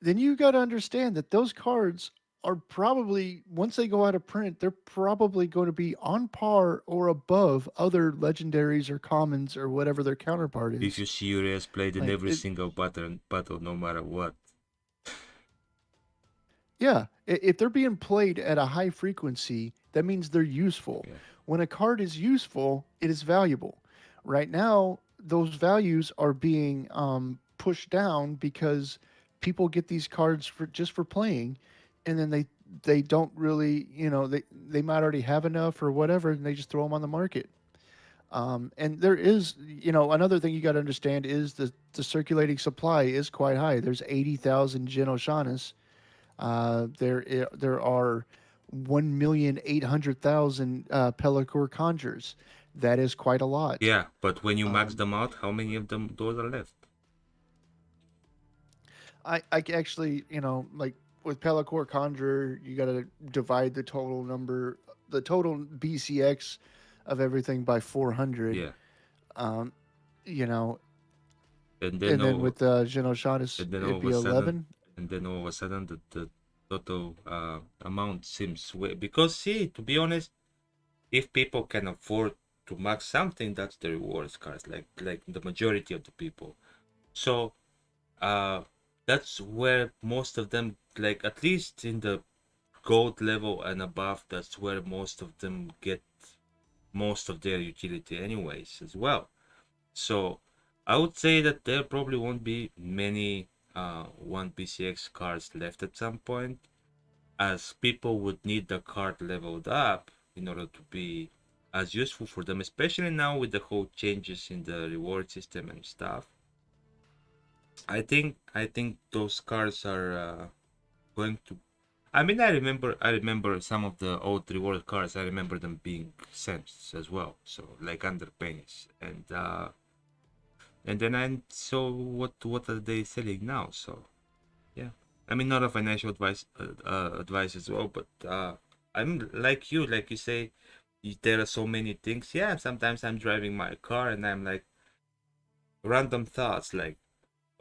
then you got to understand that those cards are probably once they go out of print, they're probably going to be on par or above other legendaries or commons or whatever their counterpart If is. you see Urias played in Like every single battle, no matter what. Yeah, if they're being played at a high frequency, that means they're useful. Yeah. When a card is useful, it is valuable. Right now, those values are being pushed down because people get these cards for just for playing, and then they don't really, they might already have enough or whatever, and they just throw them on the market. And there is, another thing you got to understand is the circulating supply is quite high. There's 80,000 Gen Oshanas. There are 1,800,000 Pelacor Conjures. That is quite a lot. Yeah, but when you max Um, them out, how many of them those are left? I actually, like with Pelacor Conjurer, you got to divide the total BCX of everything by 400. Yeah, Um, you know, and then and then all, with Genoshatis, and then all it'd of be a sudden, 11. the total amount seems way, because see, to be honest, if people can afford to max something, that's the rewards cards, like the majority of the people. So uh that's where most of them, like at least in the gold level and above, that's where most of them get most of their utility anyways as well. So I would say that there probably won't be many 1 BCX cards left at some point, as people would need the card leveled up in order to be as useful for them, especially now with the whole changes in the reward system and stuff. I think those cards are going to. I mean, I remember some of the old reward cards. I remember them being cents as well, so like under pennies, and then I saw what are they selling now. So yeah, I mean, not a financial advice as well, but I'm like you, say, there are so many things. Yeah, sometimes I'm driving my car and I'm like random thoughts, like,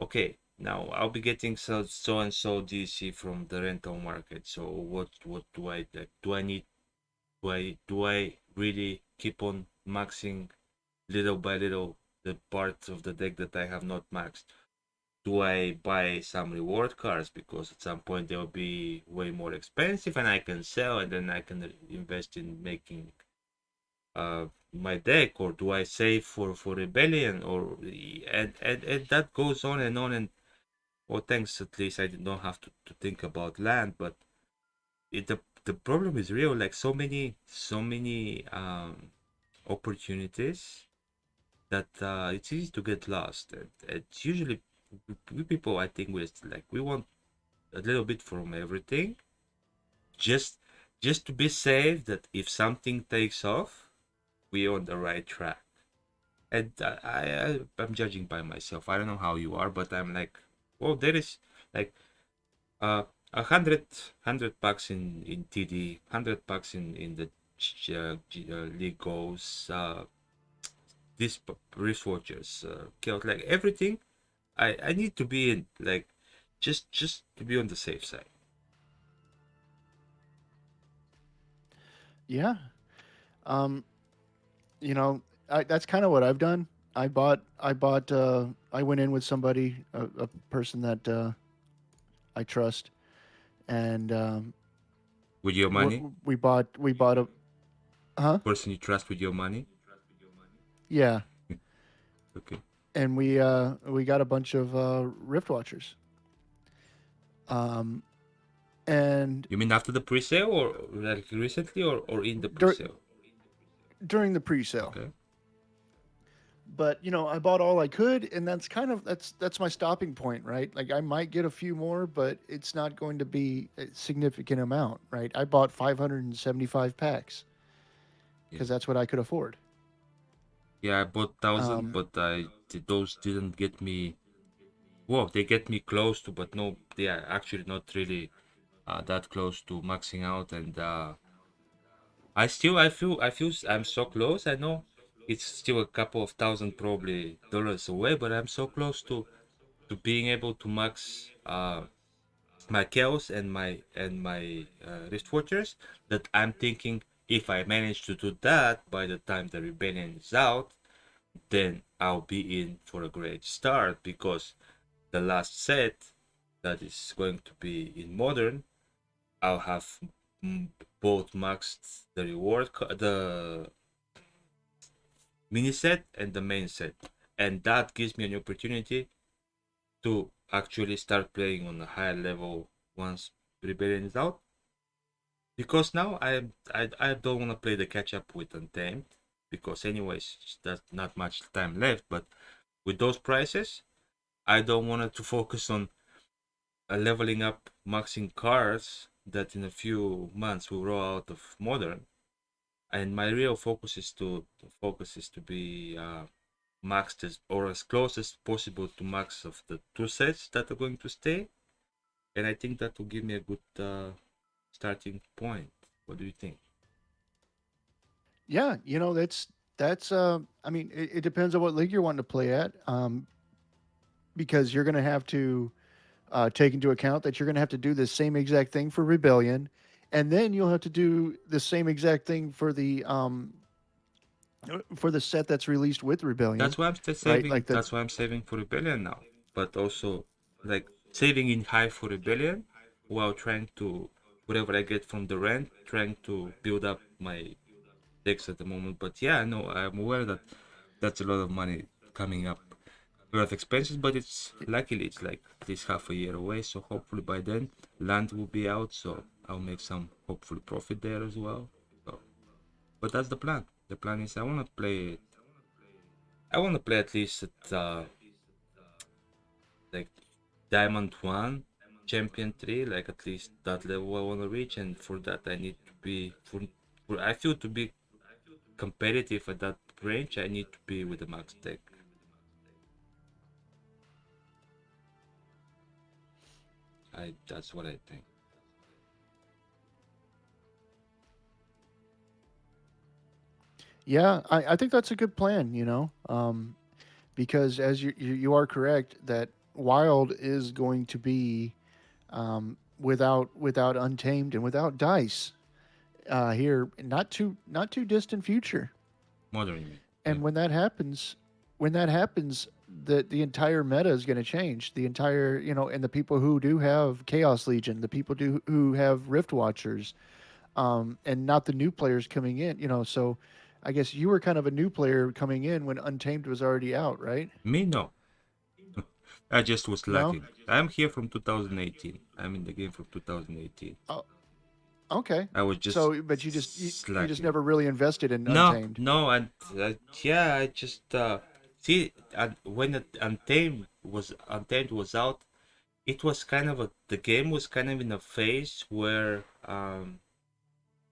okay, now I'll be getting so and so DC from the rental market. So what do I like? Do I need do I really keep on maxing little by little the parts of the deck that I have not maxed? Do I buy some reward cards because at some point they'll be way more expensive and I can sell and then I can invest in making my deck, or do I save for rebellion, or and that goes on and on. And well, thanks, at least I did not have to think about land. But the problem is real, like so many opportunities that it's easy to get lost. And it's usually we people, I think, we want a little bit from everything, just just to be safe that if something takes off, we're on the right track. And I'm judging by myself. I don't know how you are, but I'm like, well, there is like uh a hundred bucks in TD, $100 in the league goals, this wristwatches, like everything. I need to be in, like, just to be on the safe side. Yeah. Um, that's kind of what I've done. I went in with somebody, a person that I trust, and With your money, we bought a, huh? person you trust with your money. Yeah, Okay. and we got a bunch of Rift Watchers. Um, and You mean after the pre-sale, or like recently, or in the dur- pre-sale? during the pre-sale. Okay. But I bought all I could, and that's my stopping point, right? Like I might get a few more, but it's not going to be a significant amount, right? I bought 575 packs Yeah. because that's what I could afford. Yeah, I bought 1,000, Um, but those didn't get me. Well, they get me close to, but no, they are actually not really that close to maxing out. And I feel I'm so close. I know it's still a couple of thousand probably dollars away, but I'm so close to being able to max my chaos and my wristwatchers, that I'm thinking, if I manage to do that by the time the rebellion is out, then I'll be in for a great start, because the last set that is going to be in modern, I'll have mm, both maxed the the mini set and the main set, and that gives me an opportunity to actually start playing on a higher level once Rebellion is out. Because now I don't want to play the catch up with Untamed, because anyways there's not much time left. But with those prices, I don't want to focus on leveling up, maxing cars that in a few months will roll out of modern. And my real focus is to be maxed as, or as close as possible to max of the two sets that are going to stay. And I think that will give me a good starting point. What do you think? Yeah, that's I mean, it depends on what league you're wanting to play at, because you're going to have to take into account that you're going to have to do the same exact thing for Rebellion, and then you'll have to do the same exact thing for the set that's released with Rebellion, That's why I'm still right? saving. That's why I'm saving for Rebellion now. But also, like saving in high for Rebellion, while trying to whatever I get from the rent, trying to build up my decks at the moment. But yeah, no, I'm aware that that's a lot of money coming up, a lot of expenses. But it's luckily it's like at least half a year away. So hopefully by then land will be out. So I'll make some hopefully profit there as well. So, but that's the plan. The plan is I want to play. I want to play at least at like Diamond 1, Champion 3, like at least that level I want to reach. And for that, I need to be, I feel to be competitive at that range, I need to be with the max deck. That's what I think. Yeah, I think that's a good plan. Because as you are correct that Wild is going to be without Untamed and without Dice here not too distant future. Modern, you mean? Yeah. And when that happens, the entire meta is going to change. The entire, and the people who do have Chaos Legion, the people who have Rift Watchers, and not the new players coming in. So I guess you were kind of a new player coming in when Untamed was already out, right? Me, no. I just was No. lacking. I'm here from 2018. I'm in the game from 2018. Oh, okay. I was just So, but you just slacking. never really invested in No, Untamed. no, and yeah, I just see. And when Untamed was out, it was kind of the game was kind of in a phase where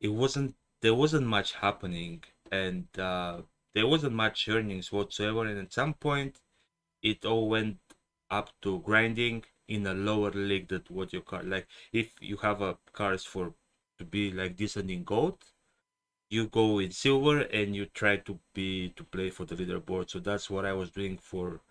it wasn't there wasn't much happening, and there wasn't much earnings whatsoever. And at some point, it all went up to grinding in a lower league than what your car, like if you have a cars for to be like decent in gold, you go in silver and you try to play for the leaderboard. So that's what I was doing for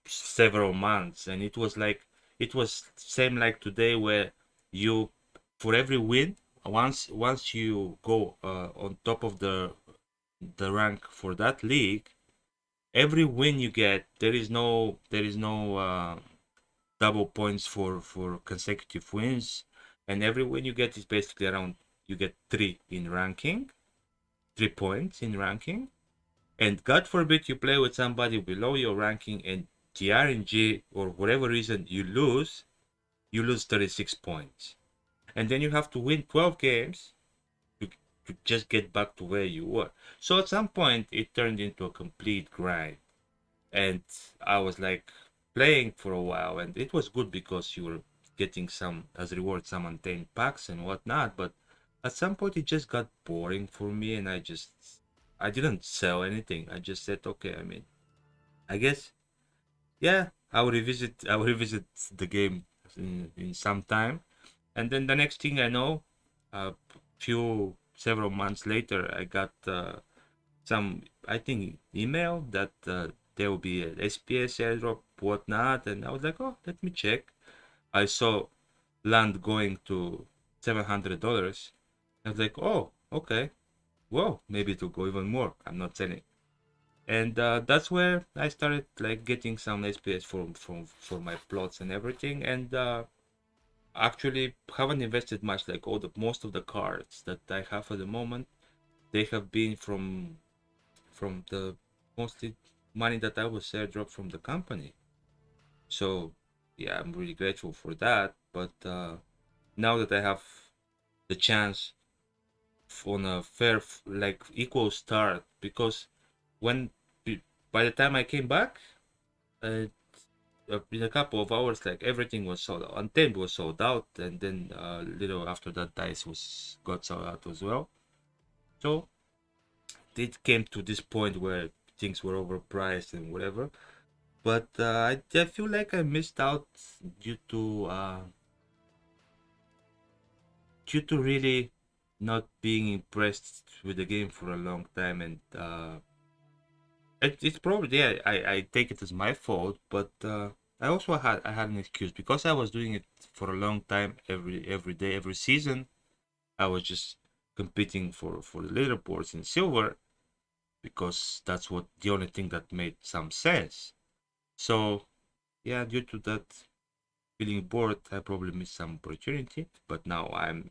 several months. And it was same like today, where you, for every win, once you go on top of the rank for that league, every win you get, there is no double points for consecutive wins. And every win you get is basically around, you get 3 points in ranking. And God forbid you play with somebody below your ranking and the RNG or whatever reason you lose 36 points. And then you have to win 12 games to, to just get back to where you were. So at some point it turned into a complete grind. And I was like playing for a while, and it was good because you were getting some as reward some untamed packs and whatnot. But at some point it just got boring for me, and I didn't sell anything. I just said, okay, I mean, I guess, yeah, I'll revisit the game in some time. And then the next thing I know, a several months later, I got some, I think, email that there will be an SPS airdrop, whatnot. And I was like, oh, let me check. I saw land going to $700. I was like, oh, okay, whoa, maybe it will go even more. I'm not selling. And that's where I started like getting some SPS for my plots and everything. And actually haven't invested much. Like all the most of the cards that I have at the moment, they have been from the mostly money that I was airdropped from the company. So yeah, I'm really grateful for that. But now that I have the chance on a fair, like equal start, because when by the time I came back, uh, in a couple of hours, like everything was sold out. Untamed was sold out, and then little after that, Dice was got sold out as well. So it came to this point where things were overpriced and whatever. But I feel like I missed out due to uh, due to really not being impressed with the game for a long time, and it's probably yeah, I take it as my fault, but I had an excuse because I was doing it for a long time, every day, every season. I was just competing for the leaderboards in silver because that's what the only thing that made some sense. So yeah, due to that feeling bored, I probably missed some opportunity. But now I'm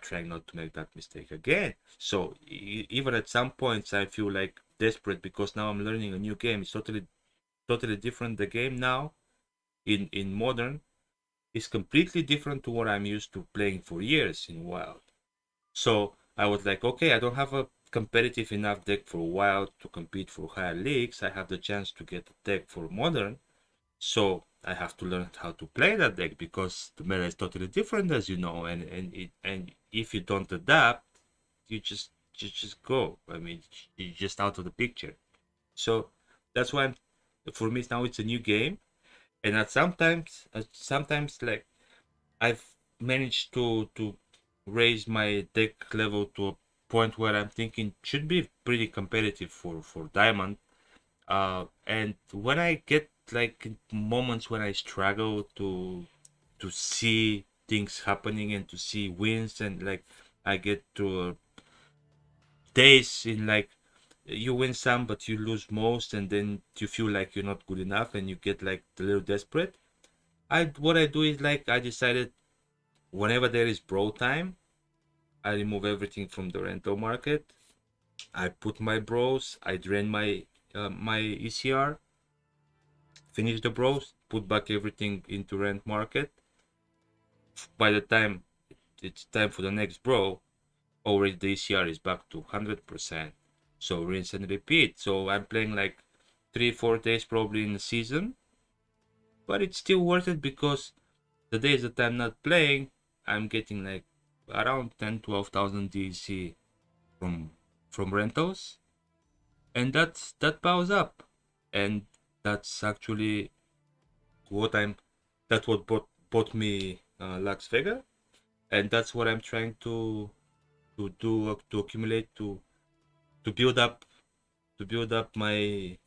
trying not to make that mistake again. So even at some points, I feel like desperate because now I'm learning a new game. It's totally different. The game now in modern is completely different to what I'm used to playing for years in wild. So I was like, okay, I don't have a competitive enough deck for wild to compete for higher leagues. I have the chance to get a deck for modern, so I have to learn how to play that deck because the meta is totally different, as you know, and if you don't adapt, you just go. I mean, you're just out of the picture. So that's why for me now it's a new game, and sometimes like I've managed to raise my deck level to a point where I'm thinking should be pretty competitive for diamond. And when I get like moments when I struggle to see things happening and to see wins, and like I get to days in like you win some but you lose most, and then you feel like you're not good enough and you get like a little desperate. I what I do is like I decided whenever there is bro time, I remove everything from the rental market. I put my bros, I drain my ECR, finish the bros, put back everything into rent market. By the time it's time for the next bro, already the ECR is back to 100%. So rinse and repeat. So I'm playing like 3 4 days probably in the season, but it's still worth it because the days that I'm not playing, I'm getting like around 10 12,000 DC from from rentals, and that piles up, and that's actually what I'm that's what bought me Lux Vega, and that's what I'm trying to do to accumulate to build up to build up my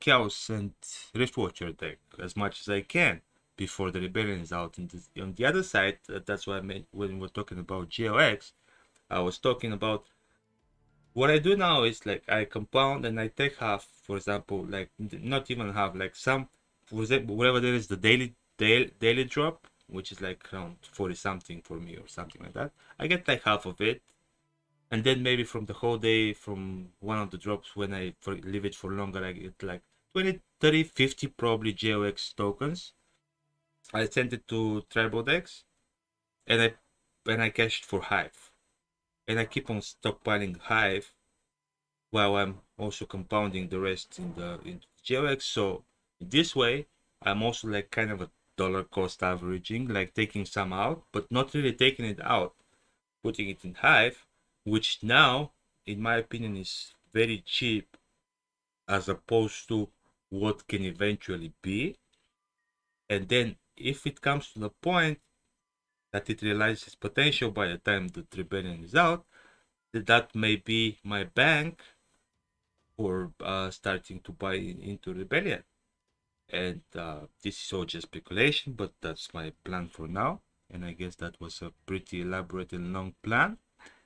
Chaos and Riftwatcher deck as much as I can before the Rebellion is out. And on the other side, that's what I meant when we're talking about GOX. I was talking about what I do now is like I compound and I take half, for example, like not even half, like some, for example, whatever there is the daily drop, which is like around 40 something for me or something like that. I get like half of it, and then maybe from the whole day from one of the drops when leave it for longer, I get like 20 30 50 probably JOX tokens. I send it to tribal decks, and I cash it for Hive, and I keep on stockpiling Hive while I'm also compounding the rest in JOX. So this way I'm also like kind of a dollar cost averaging, like taking some out but not really taking it out, putting it in Hive, which now, in my opinion, is very cheap as opposed to what can eventually be. And then, if it comes to the point that it realizes its potential by the time the rebellion is out, that may be my bank for starting to buy into rebellion. And this is all just speculation, but that's my plan for now. And I guess that was a pretty elaborate and long plan.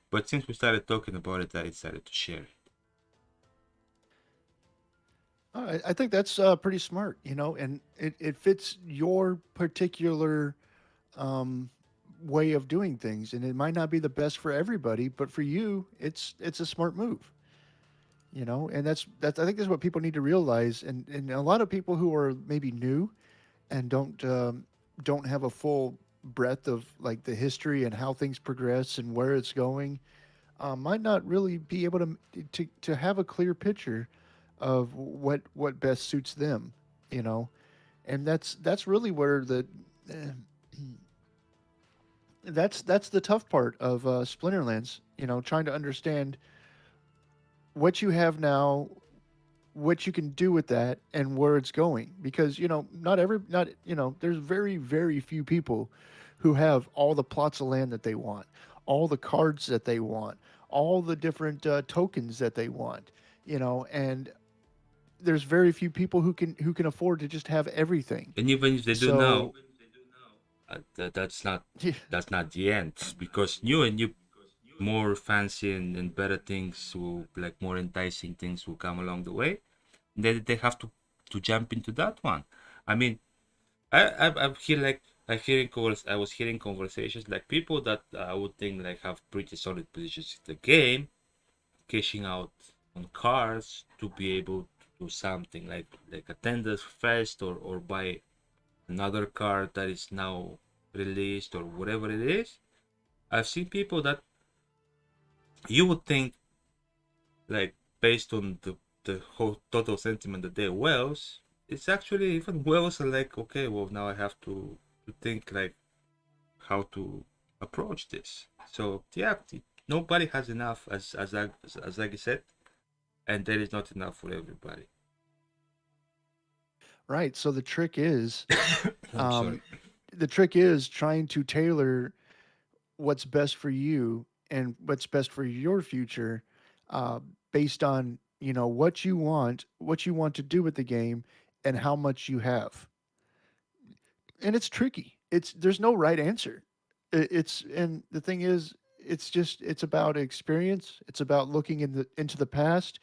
But since we started talking about it, I decided to share it. I think that's pretty smart, and it fits your particular. way of doing things, and it might not be the best for everybody, but for you, it's a smart move. And that's I think that's what people need to realize, and a lot of people who are maybe new and don't have a full breadth of like the history and how things progress and where it's going, might not really be able to have a clear picture of what best suits them, you know, and that's really where eh, that's the tough part of Splinterlands, trying to understand what you have now, what you can do with that, and where it's going. Because not there's very few people who have all the plots of land that they want, all the cards that they want, all the different tokens that they want. And there's very few people who can afford to just have everything. And even if they do now, So that's not yeah, the end, because new more fancy and better things will, like, more enticing things will come along the way. They have to jump into that one. I mean, I'm here, like, I was hearing conversations, like, people that I would think like have pretty solid positions in the game, cashing out on cards to be able to do something like attend the fest, or buy another card that is now released, or whatever it is. I've seen people that you would think, like, based on the whole total sentiment that they're whales, it's actually even whales are like, okay, well, now I have to think, like, how to approach this. So yeah, nobody has enough, as I said, and there is not enough for everybody. right. So I'm um, sorry. the trick is trying to tailor what's best for you and what's best for your future, uh, based on what you want to do with the game, and how much you have. And it's tricky. There's no right answer. It's and the thing is, it's about experience. It's about looking into the past,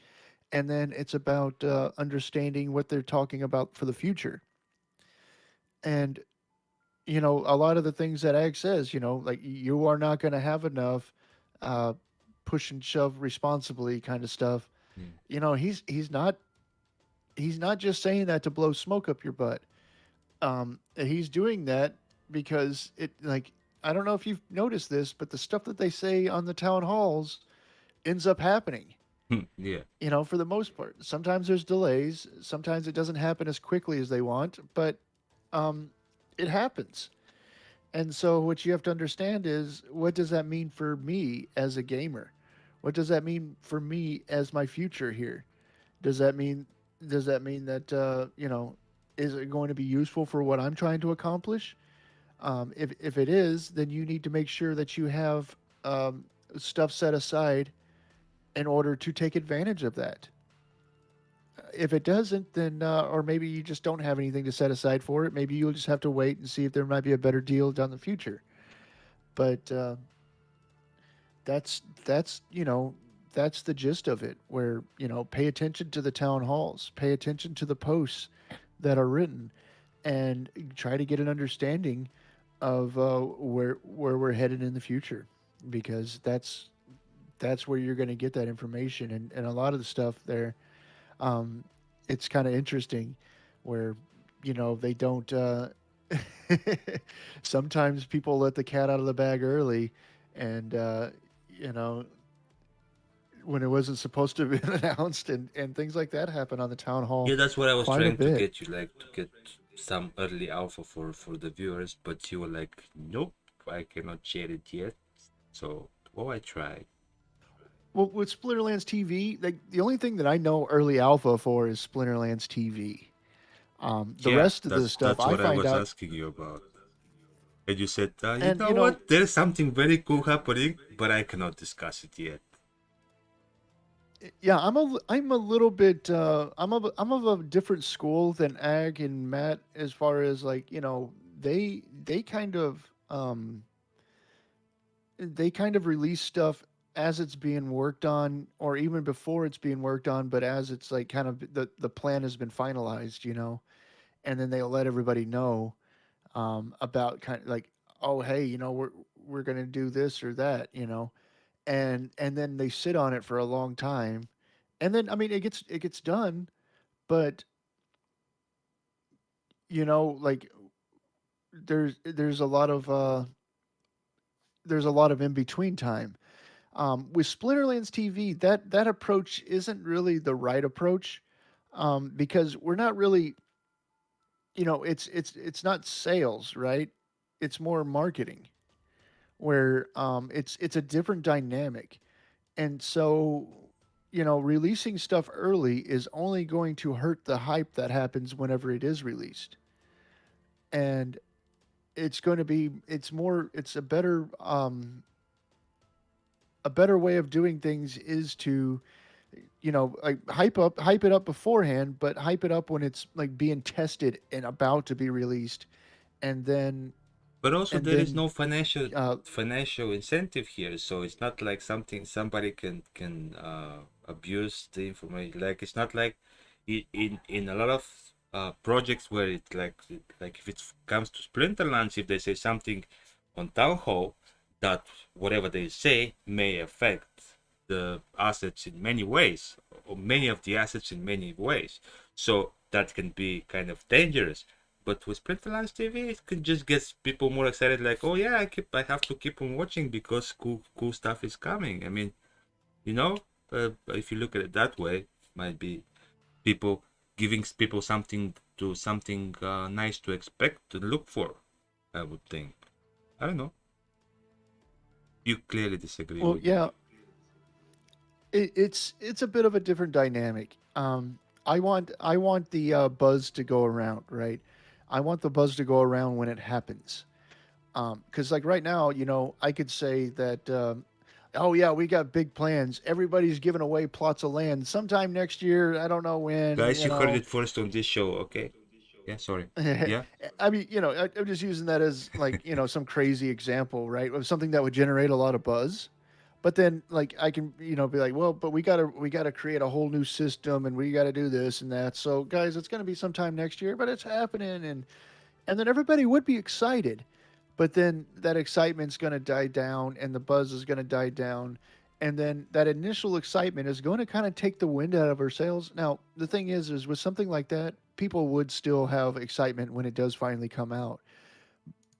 and then it's about understanding what they're talking about for the future. And a lot of the things that Ag says, like you are not going to have enough uh, push and shove responsibly kind of stuff. Mm. He's not just saying that to blow smoke up your butt. He's doing that because I don't know if you've noticed this, but the stuff that they say on the town halls ends up happening. Yeah. For the most part, sometimes there's delays. Sometimes it doesn't happen as quickly as they want, but um, it happens. And so what you have to understand is, what does that mean for me as a gamer? What does that mean for me as my future here? Does that mean does that mean that is it going to be useful for what I'm trying to accomplish? If it is, then you need to make sure that you have stuff set aside in order to take advantage of that. If it doesn't, then or maybe you just don't have anything to set aside for it. Maybe you'll just have to wait and see if there might be a better deal down the future. But that's the gist of it. Where pay attention to the town halls, pay attention to the posts that are written, and try to get an understanding of where we're headed in the future, because that's where you're going to get that information. And a lot of the stuff there, um, it's kind of interesting, where they don't. Sometimes people let the cat out of the bag early, and you know when it wasn't supposed to have been announced, and things like that happen on the town Yeah, hall that's what I was quite a trying to bit. get you, like, to get some early alpha for the viewers, but you were like, nope, I cannot share it yet. So, well, I tried. Well, with Splinterlands TV, like the only thing that I know early alpha for is Splinterlands TV. The Yeah, rest of the stuff that's I what I find was out, asking you about. And you said, you and know what? There's something very cool happening, but I cannot discuss it yet. yeah, I'm a little bit I'm of a different school than Ag and Matt, as far as like they kind of release stuff as it's being worked on, or even before it's being worked on, but as it's like kind of the plan has been finalized, and then they'll let everybody know about kind of like, oh hey, we're gonna do this or that, and then they sit on it for a long time, and then I mean it gets done, but like there's a lot of in between time. With Splinterlands TV, that approach isn't really the right approach, because we're not really, it's not sales, right? It's more marketing, where it's a different dynamic, and so releasing stuff early is only going to hurt the hype that happens whenever it is released, and it's going to be it's more it's a better way of doing things is to like hype it up beforehand, but hype it up when it's like being tested and about to be released, and then But also and there is then no financial uh financial incentive here, so it's not like something somebody can abuse the information. Like it's not like in a lot of projects where it like if it comes to Splinterlands, if they say something on town hall, that whatever they say may affect the assets in many ways, or many of the assets in many ways. So that can be kind of dangerous. But with SplinterlandsTV, it can just get people more excited. Like, oh yeah, I have to keep on watching because cool stuff is coming. I mean, you know, if you look at it that way, might be people giving people something nice to expect to look for. I would think. I don't know. You clearly disagree well, with me. yeah, it's a bit of a different dynamic. I want the buzz to go around, right? I want the buzz to go around when it happens. Because like right now, I could say that, oh yeah, we got big plans. Everybody's giving away plots of land sometime next year. I don't know when. Guys, you heard it first on this show, okay? Yeah, sorry. Yeah, I mean, I'm just using that as like some crazy example, right, of something that would generate a lot of buzz. But then, like, I can be like, well, but we gotta create a whole new system, and we gotta do this and that. So, guys, it's gonna be sometime next year, but it's happening, and then everybody would be excited, but then that excitement's going to die down and the buzz is going to die down, and then that initial excitement is going to kind of take the wind out of our sails. Now the thing is with something like that, people would still have excitement when it does finally come out,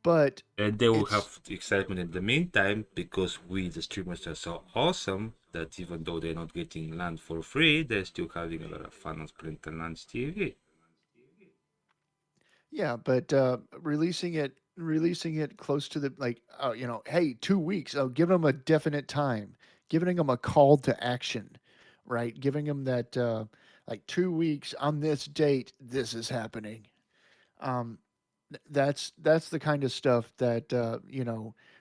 but and they will it's have excitement in the meantime because we, the streamers, are so awesome that even though they're not getting land for free, they're still having a lot of fun on Splinterlands TV. yeah, but releasing it close to the, like, hey, 2 weeks, oh, giving them a definite time, giving them a call to action, right, giving them that, like, 2 weeks on this date, this is happening. um that's the kind of stuff that,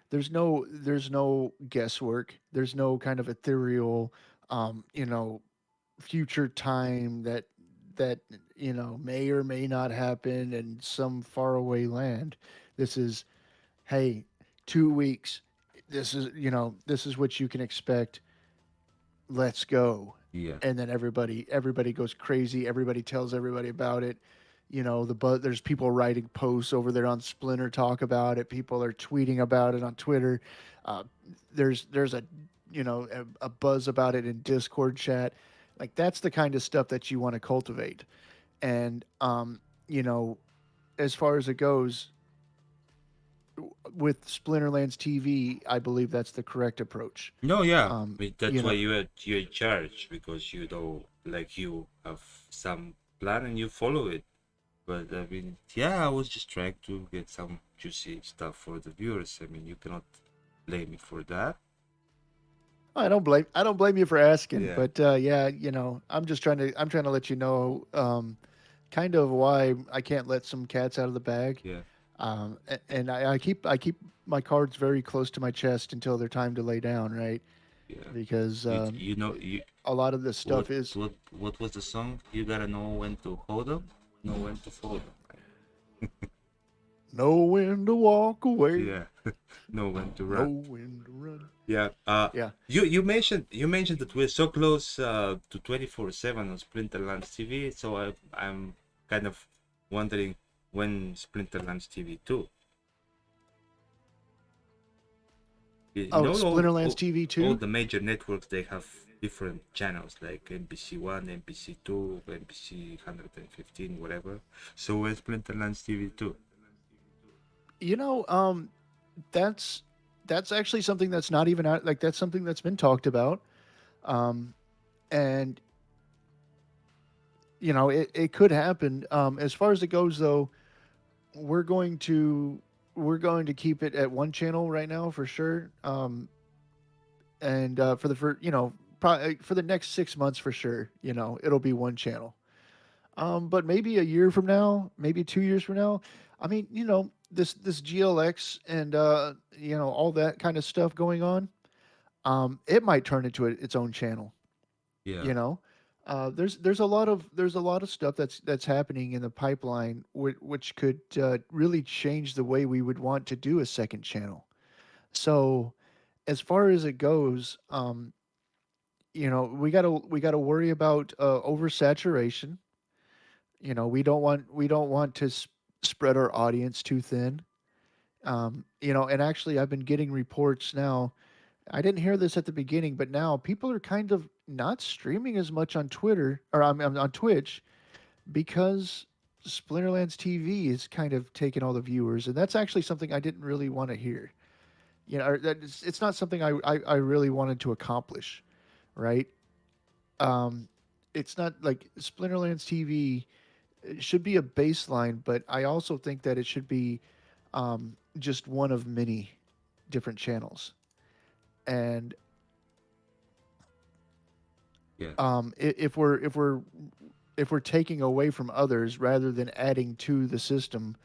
there's no guesswork, there's no kind of ethereal, future time that may or may not happen in some faraway land. This is, hey, 2 weeks, this is what you can expect, let's go. Yeah, And then everybody goes crazy, everybody tells everybody about it. There's people writing posts over there on Splinter Talk about it, people are tweeting about it on Twitter. uh, there's a buzz about it in Discord chat. Like, that's the kind of stuff that you want to cultivate. And you know as far as it goes with Splinterlands TV, I believe that's the correct approach. no, yeah, um that's you why know you're in charge because you know, like you have some plan and you follow it. But I mean, yeah, I was just trying to get some juicy stuff for the viewers. I mean, you cannot blame me for that. I don't blame you for asking, Yeah, but yeah, I'm trying to let you know, kind of why I can't let some cats out of the bag. yeah, And I keep my cards very close to my chest until they're time to lay down, right? yeah. Because You know you a lot of this what stuff is what was the song? You gotta know when to hold them, know when to fold them. know when to walk away, Yeah, know when to know run. when to run. Yeah. Yeah. You mentioned that we're so close to 24/7 on Splinterlands TV. So I'm kind of wondering when Splinterlands TV 2. Oh, All, Splinterlands TV all too. the major networks, they have different channels like NBC One, NBC Two, NBC 115, whatever. So with Splinterlands TV too. You know, that's that's actually something that's not even out. Like that's something that's been talked about. Um, and it could happen. As far as it goes, though, we're going to we're going to keep it at one channel right now for sure. And for probably for the next 6 months for sure, it'll be one channel. But maybe a year from now, maybe 2 years from now, I mean, this GLX and all that kind of stuff going on, it might turn into its own channel. Yeah. You know, there's a lot of stuff that's happening in the pipeline, which could really change the way we would want to do a second channel. So as far as it goes, we gotta worry about oversaturation. We don't want to spread our audience too thin. And actually, I've been getting reports now. I didn't hear this at the beginning, but now people are kind of not streaming as much on Twitter or on Twitch because Splinterlands TV is kind of taking all the viewers, and that's actually something I didn't really want to hear. Or that it's not something I really wanted to accomplish, right? Um, it's not like Splinterlands TV should be a baseline, but I also think that it should be just one of many different channels. And Yeah. if we're taking away from others rather than adding to the system,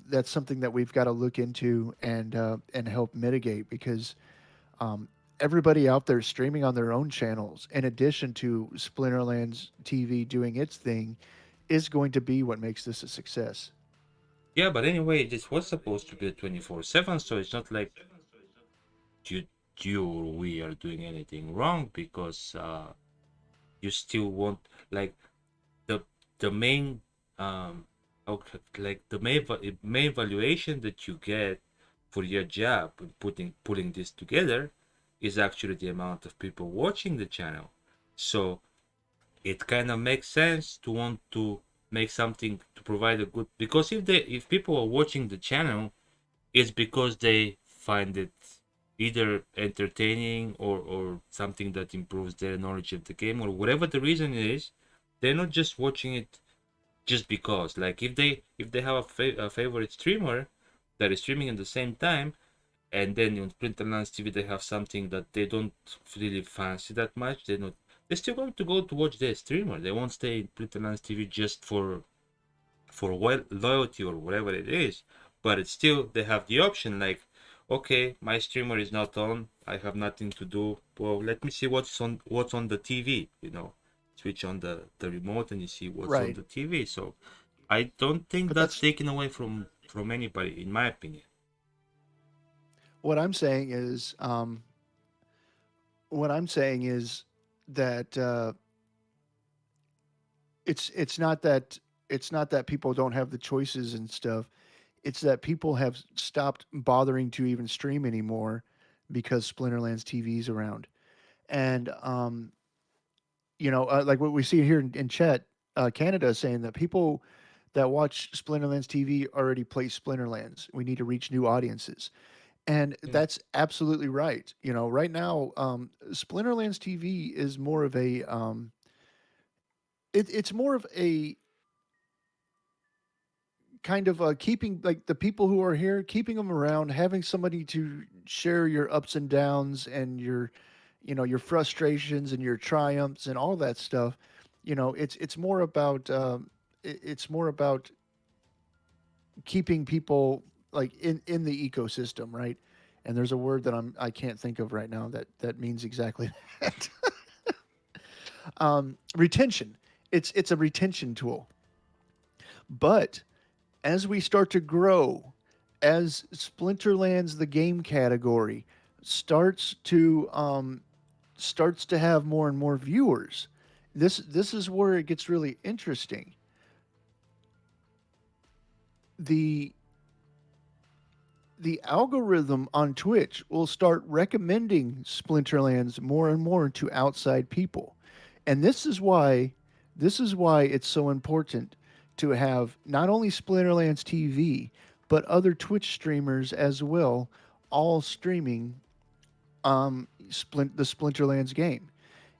that's something that we've got to look into and help mitigate because um, everybody out there streaming on their own channels, in addition to Splinterlands TV doing its thing, is going to be what makes this a success. Yeah, but anyway, this was supposed to be 24/7, so it's not like you you or we are doing anything wrong because you still want like the the main okay, like the main valuation that you get for your job in pulling this together is actually the amount of people watching the channel. So it kind of makes sense to want to make something to provide a good, because if people are watching the channel, it's because they find it either entertaining or something that improves their knowledge of the game or whatever the reason is. They're not just watching it just because. Like if they have a favorite streamer that is streaming at the same time, and then on Splinterlands TV they have something that they don't really fancy that much, they're still going to go to watch their streamer. They won't stay in Splinterlands TV just for loyalty or whatever it is. But it's still, they have the option like, okay, my streamer is not on, I have nothing to do, well, let me see what's on the TV, switch on the remote and you see what's on Right. the TV. So I don't think But that's that's taken away from anybody, in my opinion. what I'm saying is what I'm saying is that it's not that people don't have the choices and stuff. It's that people have stopped bothering to even stream anymore because Splinterlands TV's around. And like what we see here in chat, Canada is saying that people that watch Splinterlands TV already play Splinterlands. We need to reach new audiences. And Yeah. that's absolutely right. Right now, Splinterlands TV is more of a it's more of a kind of keeping like the people who are here, keeping them around, having somebody to share your ups and downs and your frustrations and your triumphs and all that stuff. It's more about it's more about keeping people like in the ecosystem, right? And there's a word that I can't think of right now that means exactly that. Retention. It's a retention tool. But as we start to grow, as Splinterlands the game category starts to have more and more viewers, this is where it gets really interesting. The the algorithm on Twitch will start recommending Splinterlands more and more to outside people. And this is why it's so important to have not only Splinterlands TV, but other Twitch streamers as well, all streaming the Splinterlands game.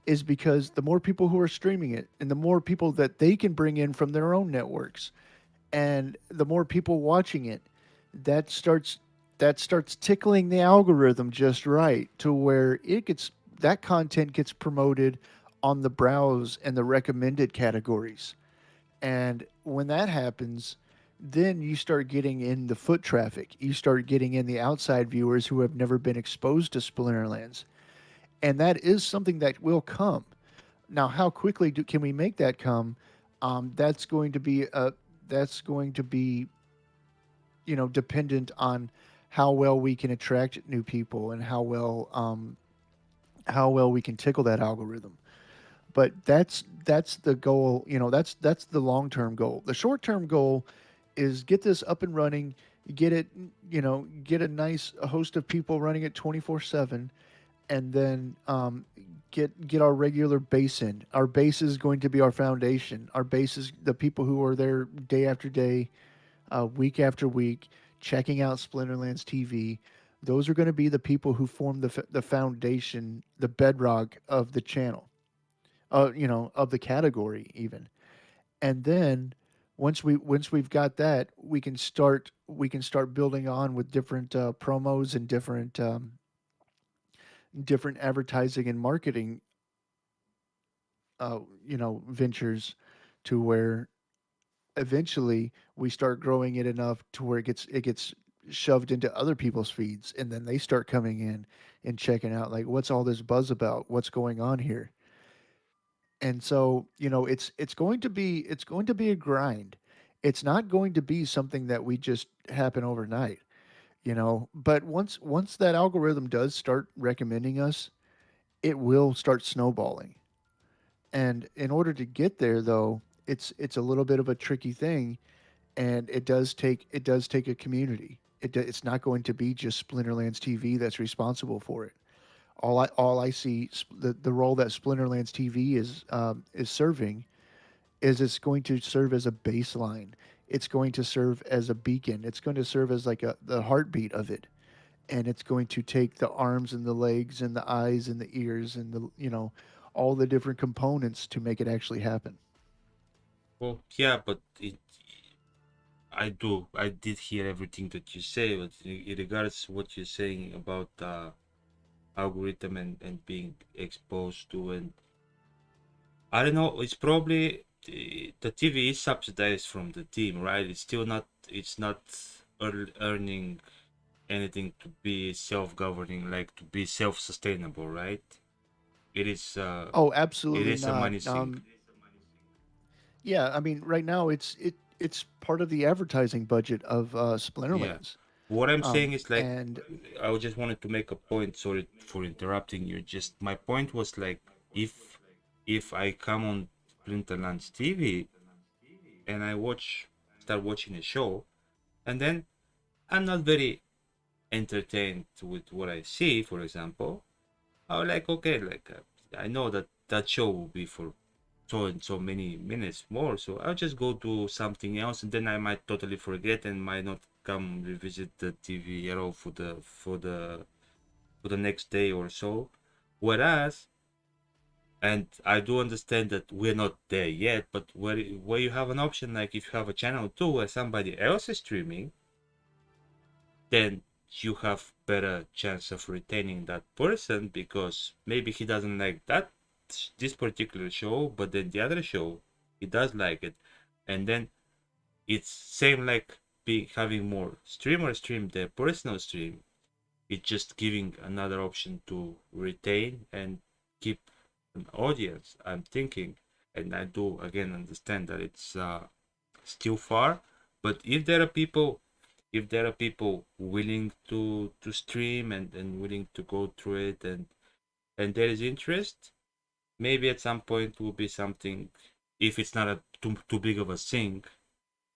Is because the more people who are streaming it and the more people that they can bring in from their own networks and the more people watching it, that starts that starts tickling the algorithm just right to where it gets that content gets promoted on the browse and the recommended categories. And when that happens, then you start getting in the foot traffic. You start getting in the outside viewers who have never been exposed to Splinterlands. And that is something that will come. Now, how quickly can we make that come? That's going to be dependent on how well we can attract new people and how well we can tickle that algorithm. But that's the goal. That's the long term goal. The short term goal is get this up and running, get it, get a nice host of people running it 24/7, and then get our regular base in. Our base is going to be our foundation. Our base is the people who are there day after day, week after week, checking out Splinterlands TV. Those are going to be the people who form the foundation, the bedrock of the channel, of the category even. And then once we've got that, we can start building on with different promos and different advertising and marketing ventures to where eventually we start growing it enough to where it gets shoved into other people's feeds, and then they start coming in and checking out like what's all this buzz about, what's going on here. And so it's going to be a grind. It's not going to be something that we just happen overnight, but once that algorithm does start recommending us, it will start snowballing. And in order to get there, though, it's a little bit of a tricky thing, and it does take a community. It's not going to be just Splinterlands TV that's responsible for it. All I see the role that Splinterlands TV is serving is it's going to serve as a baseline. It's going to serve as a beacon. It's going to serve as like the heartbeat of it, and it's going to take the arms and the legs and the eyes and the ears and all the different components to make it actually happen. Well, yeah, but I did hear everything that you say, but in regards to what you're saying about algorithm and being exposed to, and I don't know, it's probably the TV is subsidized from the team, right? It's not earning anything to be self-governing, like to be self-sustainable, right? It is Oh, it absolutely is a not. money sink. Yeah, I mean, right now it's part of the advertising budget of Yeah. Splinterlands, What I'm saying is like, and I just wanted to make a point. Sorry for interrupting you. Just my point was like, if I come on Splinterlands TV and start watching a show, and then I'm not very entertained with what I see, for example, I was like, okay, like I know that that show will be for so and so many minutes more, so I'll just go do something else, and then I might totally forget and might not come revisit the TV at all for the next day or so. Whereas, and I do understand that we're not there yet, but where you have an option, like if you have a channel too where somebody else is streaming, then you have better chance of retaining that person because maybe he doesn't like this particular show, but then the other show he does like it, and then it's same like having more streamers stream their personal stream. It's just giving another option to retain and keep an audience. I'm thinking, and I do again understand that it's still far, but if there are people willing to stream and willing to go through it, and there is interest, maybe at some point will be something. If it's not a too big of a sink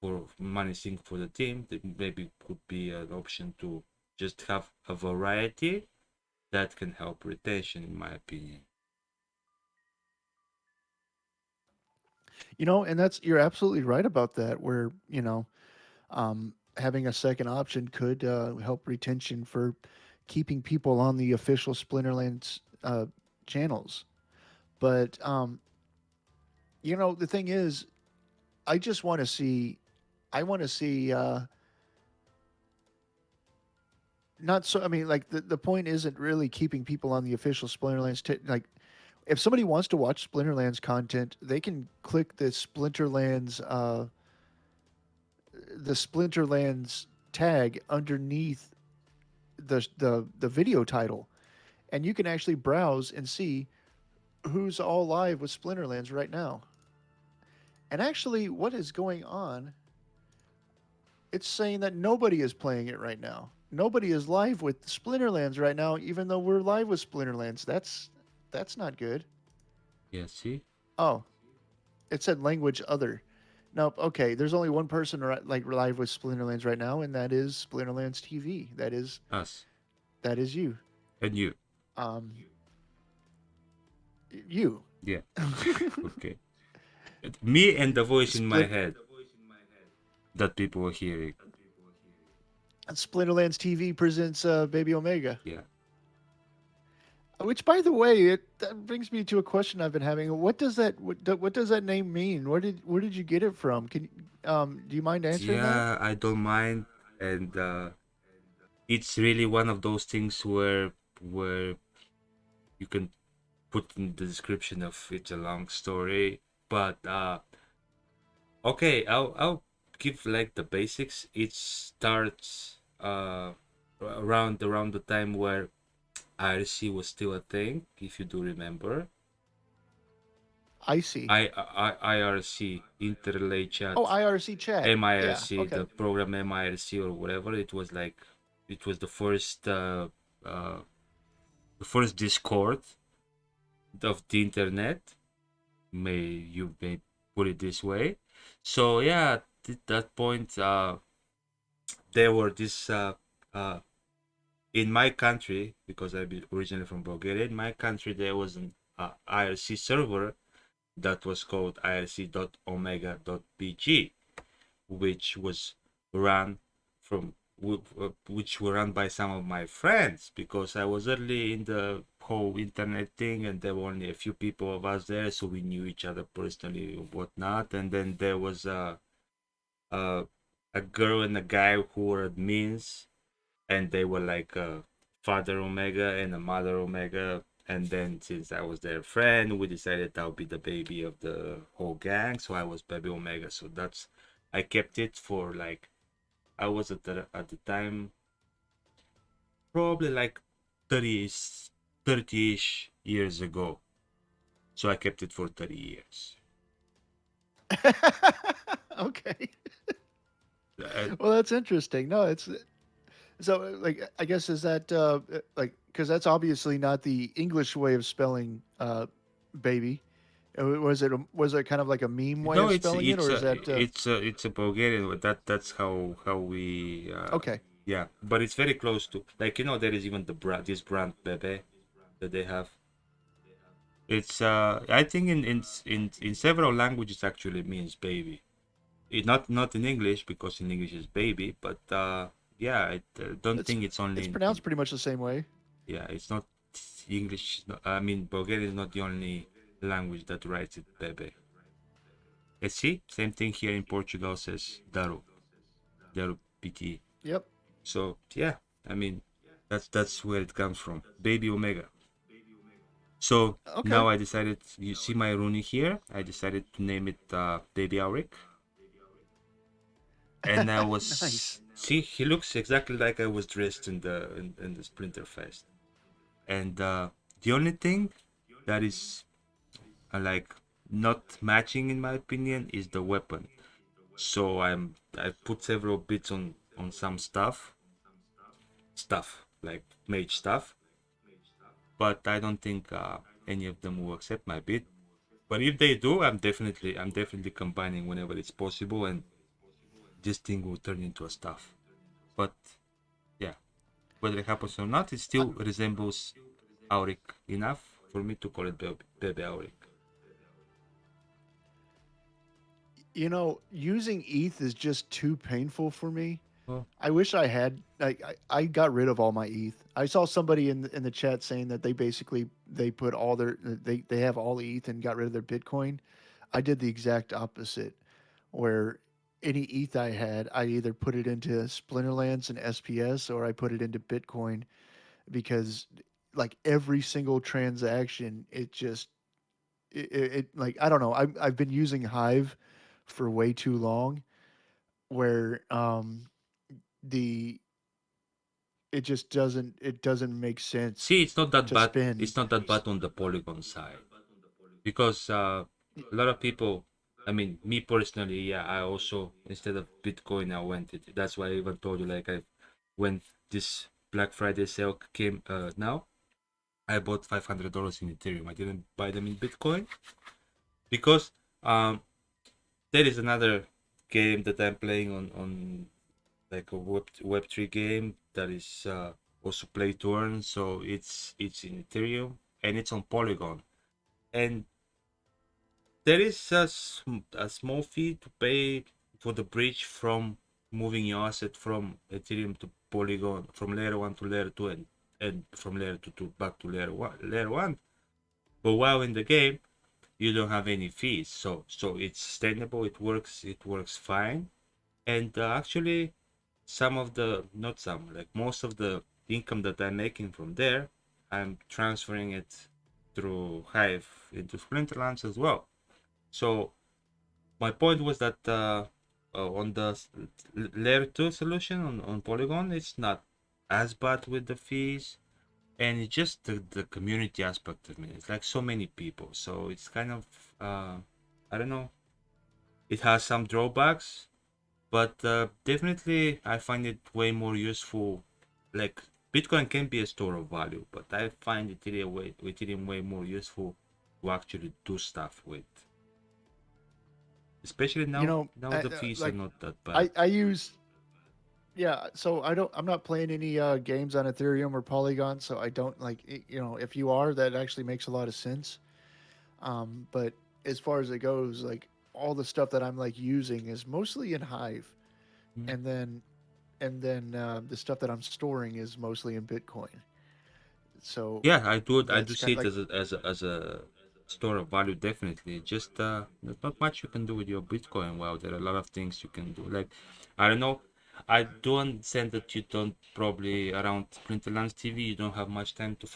for money sink for the team, that maybe could be an option Just have a variety that can help retention, in my opinion. And that's you're absolutely right about that. Where having a second option could help retention for keeping people on the official Splinterlands channels. But the thing is, I just want to see. I want to see. Not so. I mean, like the point isn't really keeping people on the official Splinterlands. Like, if somebody wants to watch Splinterlands content, they can click the Splinterlands tag underneath the video title, and you can actually browse and see who's all live with Splinterlands right now. And actually, what is going on? It's saying that nobody is playing it right now. Nobody is live with Splinterlands right now, even though we're live with Splinterlands. That's not good. Yeah, see? Oh, it said language other. Nope. Okay, there's only one person like live with Splinterlands right now, and that is Splinterlands TV. Us. That is you. And you. Um, you. Yeah. Okay. Me and the voice in my Split head that people were hearing. Splinterlands TV presents Baby Omega. Yeah. Which, by the way, that brings me to a question I've been having. What does that name mean? Where did you get it from? Do you mind answering that? Yeah, I don't mind. And it's really one of those things where you can put in the description of it's a long story. But okay, I'll give like the basics. It starts around the time where IRC was still a thing, if you do remember. I see. IRC, Interlay Oh, Chat, IRC chat. Yeah. MIRC, Okay. the program MIRC or whatever. It was like it was uh, the first Discord of the internet. You may put it this way. So yeah, at that point, there were this in my country, because I'm originally from Bulgaria. In my country, there was an IRC server that was called irc.omega.bg, which was run from which were run by some of my friends, because I was early in the whole internet thing and there were only a few people of us there, so we knew each other personally or whatnot. And then there was a, a girl and a guy who were admins, and they were like a father Omega and a mother Omega. And then since I was their friend, we decided I'll be the baby of the whole gang. So I was baby Omega. So that's I kept it for like I was at the time probably like 30 30ish years ago. So I kept it for 30 years. Okay. Uh, Well, that's interesting. No, it's so like I guess is that like because that's obviously not the English way of spelling baby. Was it kind of like a meme way no, of it's spelling it, it's or a is that it's a Bulgarian. But that's how we okay? yeah. But it's very close to, like, there is even the brand, this brand Bebe that they have. It's I think in several languages actually means baby. Not in English, because in English is baby, but yeah, I don't It's think it's only it's in pronounced pretty much the same way. yeah, it's not English. I mean, Bulgarian is not the only language that writes it bebe. Let's see, same thing here in Portugal says daru, daru pt. Yep. So yeah, I mean, that's where it comes from, baby omega. So Okay. now I decided, you see my rune here, I decided to name it baby Auric. And I Nice. was see, he looks exactly like I was dressed in the Splinter Fest. And the only thing that is like not matching in my opinion is the weapon. So I put several bits on some stuff like mage stuff, but I don't think any of them will accept my bit. But if they do, I'm definitely combining whenever it's possible, and this thing will turn into a stuff. But yeah, whether it happens or not, it still resembles Auric enough for me to call it Bebe Auric. You know, using ETH is just too painful for me. Oh, I wish I had. I got rid of all my ETH. I saw somebody in the chat saying that they basically they put all their they have all ETH and got rid of their Bitcoin. I did the exact opposite, where any ETH I had, I either put it into Splinterlands and SPS or I put it into Bitcoin because like every single transaction, it just it like I don't know. I've been using Hive for way too long, where the it just doesn't make sense see, it's not that to bad. spend. It's not that bad on the Polygon side because a lot of people. I mean, me personally, yeah, I also instead of Bitcoin, I went it. That's why I even told you, like, I when this Black Friday sale came now, I bought $500 in Ethereum. I didn't buy them in Bitcoin because um there is another game that I'm playing on like a Web3 game that is also play to earn. So it's in Ethereum and it's on Polygon, and there is a small fee to pay for the bridge from moving your asset from Ethereum to Polygon, from layer one to layer two, and from layer two to back to layer one. But while in the game, you don't have any fees, so it's sustainable. It works fine, and actually, some of the not some like most of the income that I'm making from there, I'm transferring it through Hive into Splinterlands as well. So my point was that on the layer 2 solution on Polygon, it's not as bad with the fees, and it's just the community aspect of it. It's like so many people, so it's kind of I don't know. It has some drawbacks, but definitely I find it way more useful. Like Bitcoin can be a store of value, but I find Ethereum way more useful to actually do stuff with. Especially You now, know, now the fees are like not that bad. I use yeah. So I'm not playing any games on Ethereum or Polygon, so I don't you know, if you are, that actually makes a lot of sense. But as far as it goes, like all the stuff that I'm like using is mostly in Hive, Mm. and then the stuff that I'm storing is mostly in Bitcoin. So Yeah, I do that's see kind of it like as a store of value definitely. Just there's not much you can do with your Bitcoin. Well, there are a lot of things you can do. Like I don't know. I do understand that you don't probably around Splinterlands TV. You don't have much time to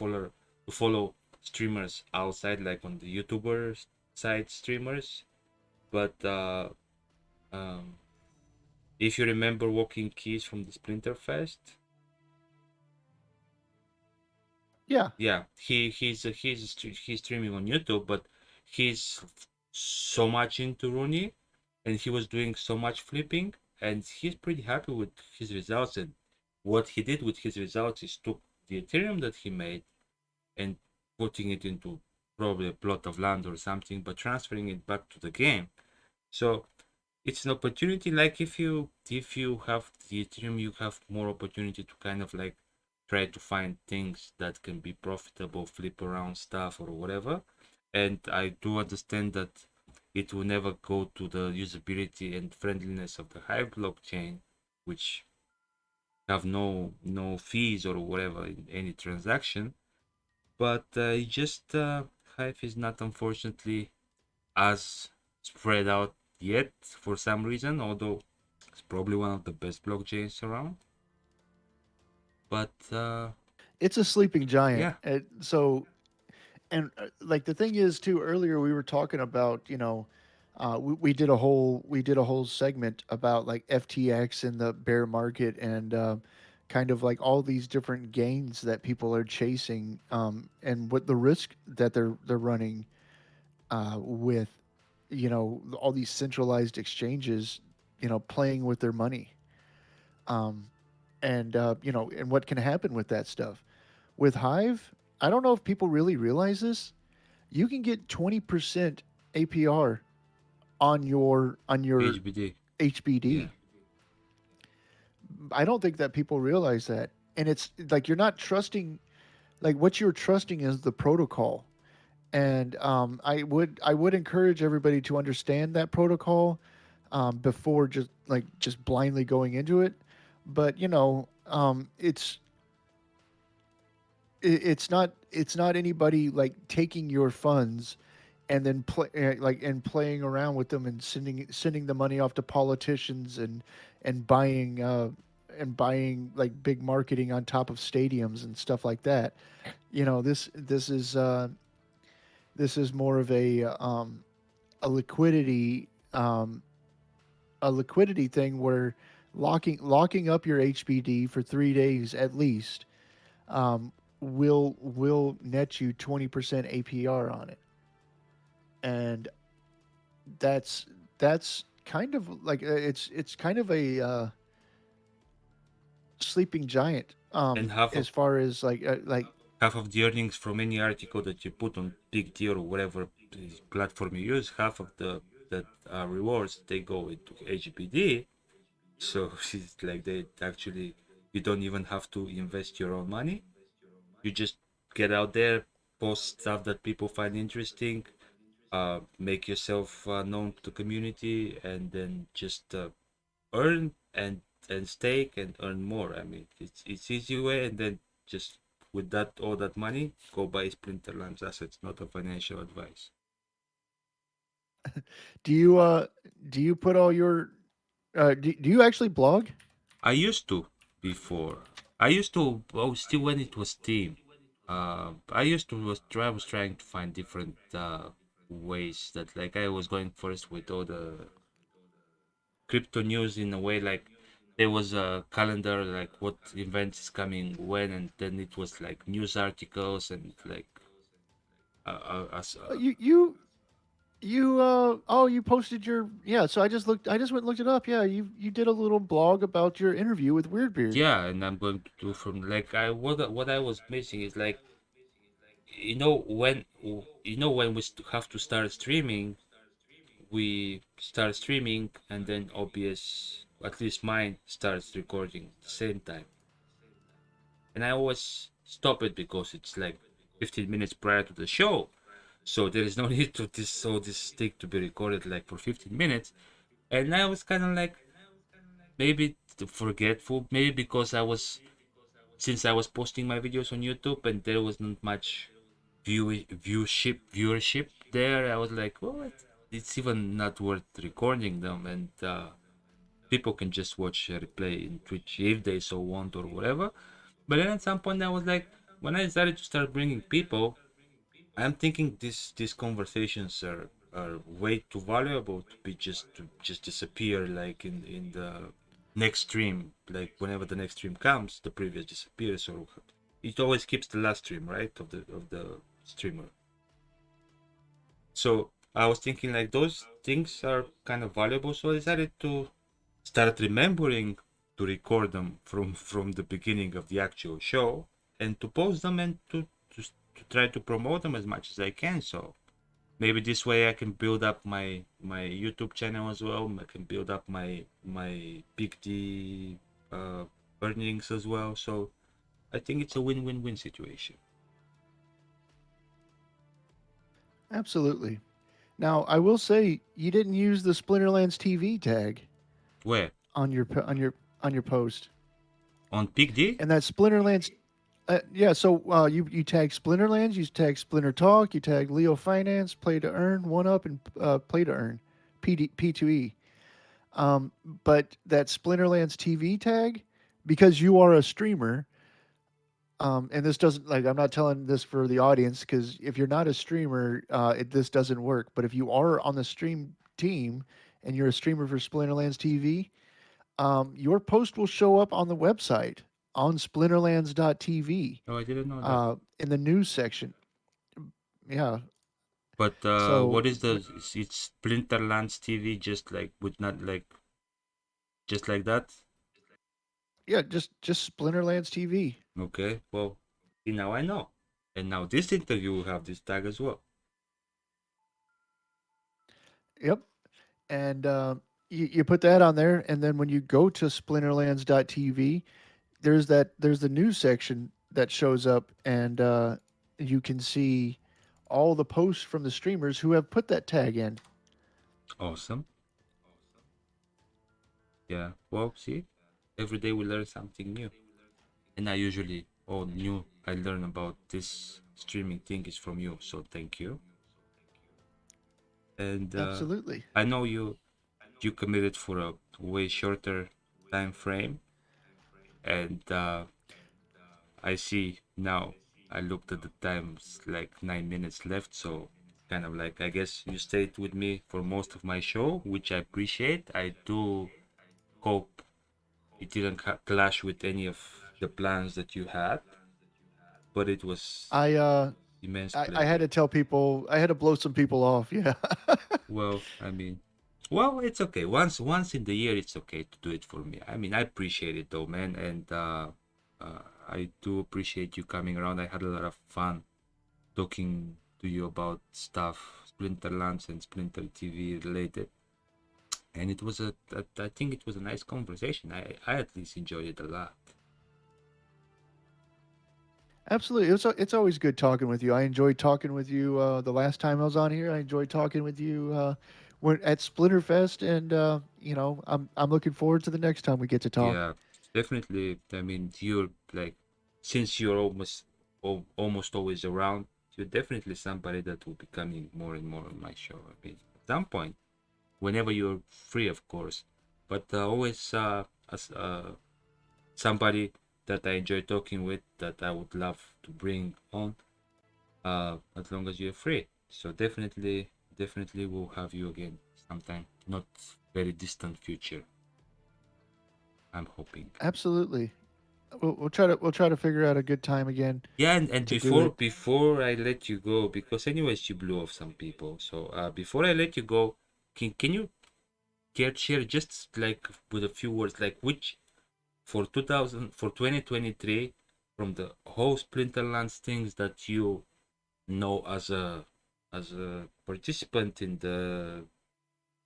follow streamers outside, like on the YouTuber side streamers. But um, if you remember Walking Keys from the Splinterfest, yeah. yeah, he's streaming on YouTube, but he's so much into Rooney, and he was doing so much flipping, and he's pretty happy with his results. And what he did with his results is took the Ethereum that he made and putting it into probably a plot of land or something, but transferring it back to the game. So it's an opportunity. Like if you have the Ethereum, you have more opportunity to kind of like try to find things that can be profitable, flip around stuff or whatever. And I do understand that it will never go to the usability and friendliness of the Hive blockchain, which have no fees or whatever in any transaction. But it just Hive is not unfortunately as spread out yet for some reason, although it's probably one of the best blockchains around. But It's a sleeping giant. yeah, Like the thing is too, earlier we were talking about, you know, we did a whole segment about like FTX and the bear market and kind of like all these different gains that people are chasing, and what the risk that they're running with, you know, all these centralized exchanges, you know, playing with their money, um, and you know, and what can happen with that stuff. With Hive, I don't know if people really realize this. You can get 20% APR on your HBD. Yeah. HBD. I don't think that people realize that. and it's like you're not trusting. Like what you're trusting is the protocol, and I would encourage everybody to understand that protocol before just blindly going into it. But it's not anybody like taking your funds and then playing around with them and sending the money off to politicians and buying like big marketing on top of stadiums and stuff like that. This is more of a liquidity um, a liquidity thing where locking up your HBD for 3 days at least um, will net you 20% APR on it, and that's that's kind of like it's kind of a sleeping giant And half as of far as like half of the earnings from any article that you put on big deal or whatever platform you use, half of the that rewards they go into HBD. So it's like they actually, you don't even have to invest your own money. You just get out there, post stuff that people find interesting, make yourself known to the community, and then just earn and stake and earn more. I mean, it's easy way, and then just with that all that money, go buy Splinterlands assets. Not a financial advice. do you uh do you put all your do you actually blog? I used to before. I used to. Oh, still when it was Steam. I used to was trying to find different ways that like I was going first with all the crypto news in a way like there was a calendar like what event is coming when, and then it was like news articles and like You you posted your, yeah, so I just went and looked it up. Yeah, you did a little blog about your interview with Weirdbeard. yeah, and I'm going to do from like I what I was missing is like when we have to start streaming, we start streaming and then OBS, at least mine, starts recording at the same time. And I always stop it because it's like 15 minutes prior to the show. So there is no need to this thing to be recorded like for 15 minutes. And I was kind of like maybe forgetful, maybe because I was since I was posting my videos on YouTube and there wasn't much viewership there. I was like, well, it's even not worth recording them, and people can just watch a replay in Twitch if they so want or whatever. But then at some point, I was like, when I decided to start bringing people, I'm thinking these conversations are way too valuable to be just to just disappear like in the next stream. Like whenever the next stream comes, the previous disappears, so it always keeps the last stream right of the streamer. So I was thinking like those things are kind of valuable, so I decided to start remembering to record them from the beginning of the actual show and to post them and to try to promote them as much as I can. So maybe this way I can build up my YouTube channel as well. I can build up my big D earnings as well. So I think it's a win-win-win situation. Absolutely. Now, I will say you didn't use the Splinterlands TV tag Where on your on your post, on big D? and that Splinterlands. Yeah, so you tag Splinterlands, you tag Splinter Talk, you tag Leo Finance, Play to Earn, One Up, and Play to Earn, P2E. Um, but that Splinterlands TV tag, because you are a streamer, and this doesn't, like, I'm not telling this for the audience because if you're not a streamer, this doesn't work. But if you are on the stream team and you're a streamer for Splinterlands TV, your post will show up on the website on splinterlands.tv Oh, I didn't know that. in the news section. Yeah. But So, what is the? It's Splinterlands TV, just like with not like just like that. yeah, just Splinterlands TV. Okay, well, see, now I know. And now this interview will have this tag as well. Yep. And you put that on there, and then when you go to splinterlands.tv, there's the news section that shows up, and you can see all the posts from the streamers who have put that tag in. Awesome. Yeah. Well, see, every day we learn something new. And I usually, all new I learn about this streaming thing is from you. So thank you. And Absolutely. I know you committed for a way shorter time frame. And I see now. I looked at the time, it's like 9 minutes left. So kind of like I guess you stayed with me for most of my show, which I appreciate. I do hope it didn't clash with any of the plans that you had, but it was I uh immense I had pleasure. to tell people, I had to blow some people off. Yeah. Well, I mean, well, it's okay. Once in the year, it's okay to do it for me. I mean, I appreciate it though, man, and I do appreciate you coming around. I had a lot of fun talking to you about stuff, Splinterlands and Splinter TV related, and it was I think it was a nice conversation. I at least enjoyed it a lot. Absolutely. It's always good talking with you. I enjoyed talking with you the last time I was on here. I enjoyed talking with you when at Splinterfest, and I'm looking forward to the next time we get to talk. Yeah, definitely. I mean, you're like, since you're almost always around, you're definitely somebody that will be coming more and more on my show. I mean, at some point, whenever you're free, of course, but always as somebody that I enjoy talking with, that I would love to bring on, as long as you're free. So definitely we'll have you again sometime, not very distant future. I'm hoping. Absolutely. We'll try to figure out a good time again Yeah, and to do it. before I let you go, because anyways you blew off some people. So before I let you go, can you get share just like with a few words, like which for 2023 from the whole Splinterlands things that you know as a participant in the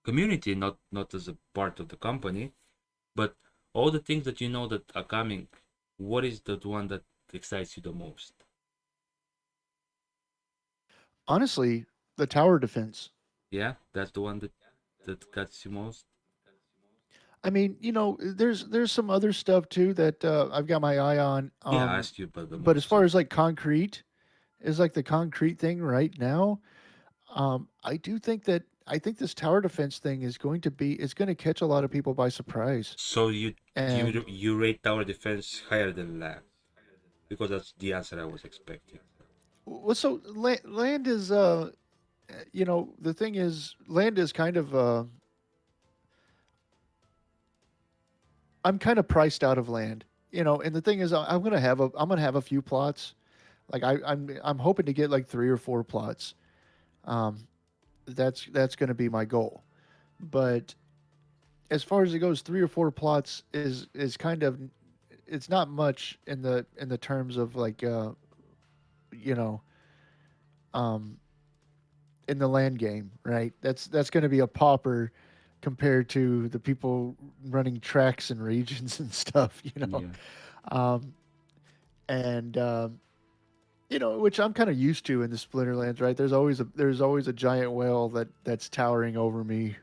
community, not as a part of the company, but all the things that you know that are coming, what is the one that excites you the most? Honestly, the tower defense. Yeah, that's the one that gets you most. I mean, there's some other stuff too that I've got my eye on. Yeah, I asked you about the But as most. far So as like concrete, is like the concrete thing right now. I think this tower defense thing is going to catch a lot of people by surprise. so you And you rate tower defense higher than land, because that's the answer I was expecting. land is the thing is land is kind of I'm kind of priced out of land. And the thing is I'm gonna have a few plots. Like I'm hoping to get like 3 or 4 plots. Um, that's going to be my goal. But as far as it goes, 3 or 4 plots is kind of it's not much in the terms of like you know um, in the land game, right? That's going to be a pauper compared to the people running tracks and regions and stuff, Yeah, um, and which I'm kind of used to in the Splinterlands, right? There's always a giant whale that's towering over me,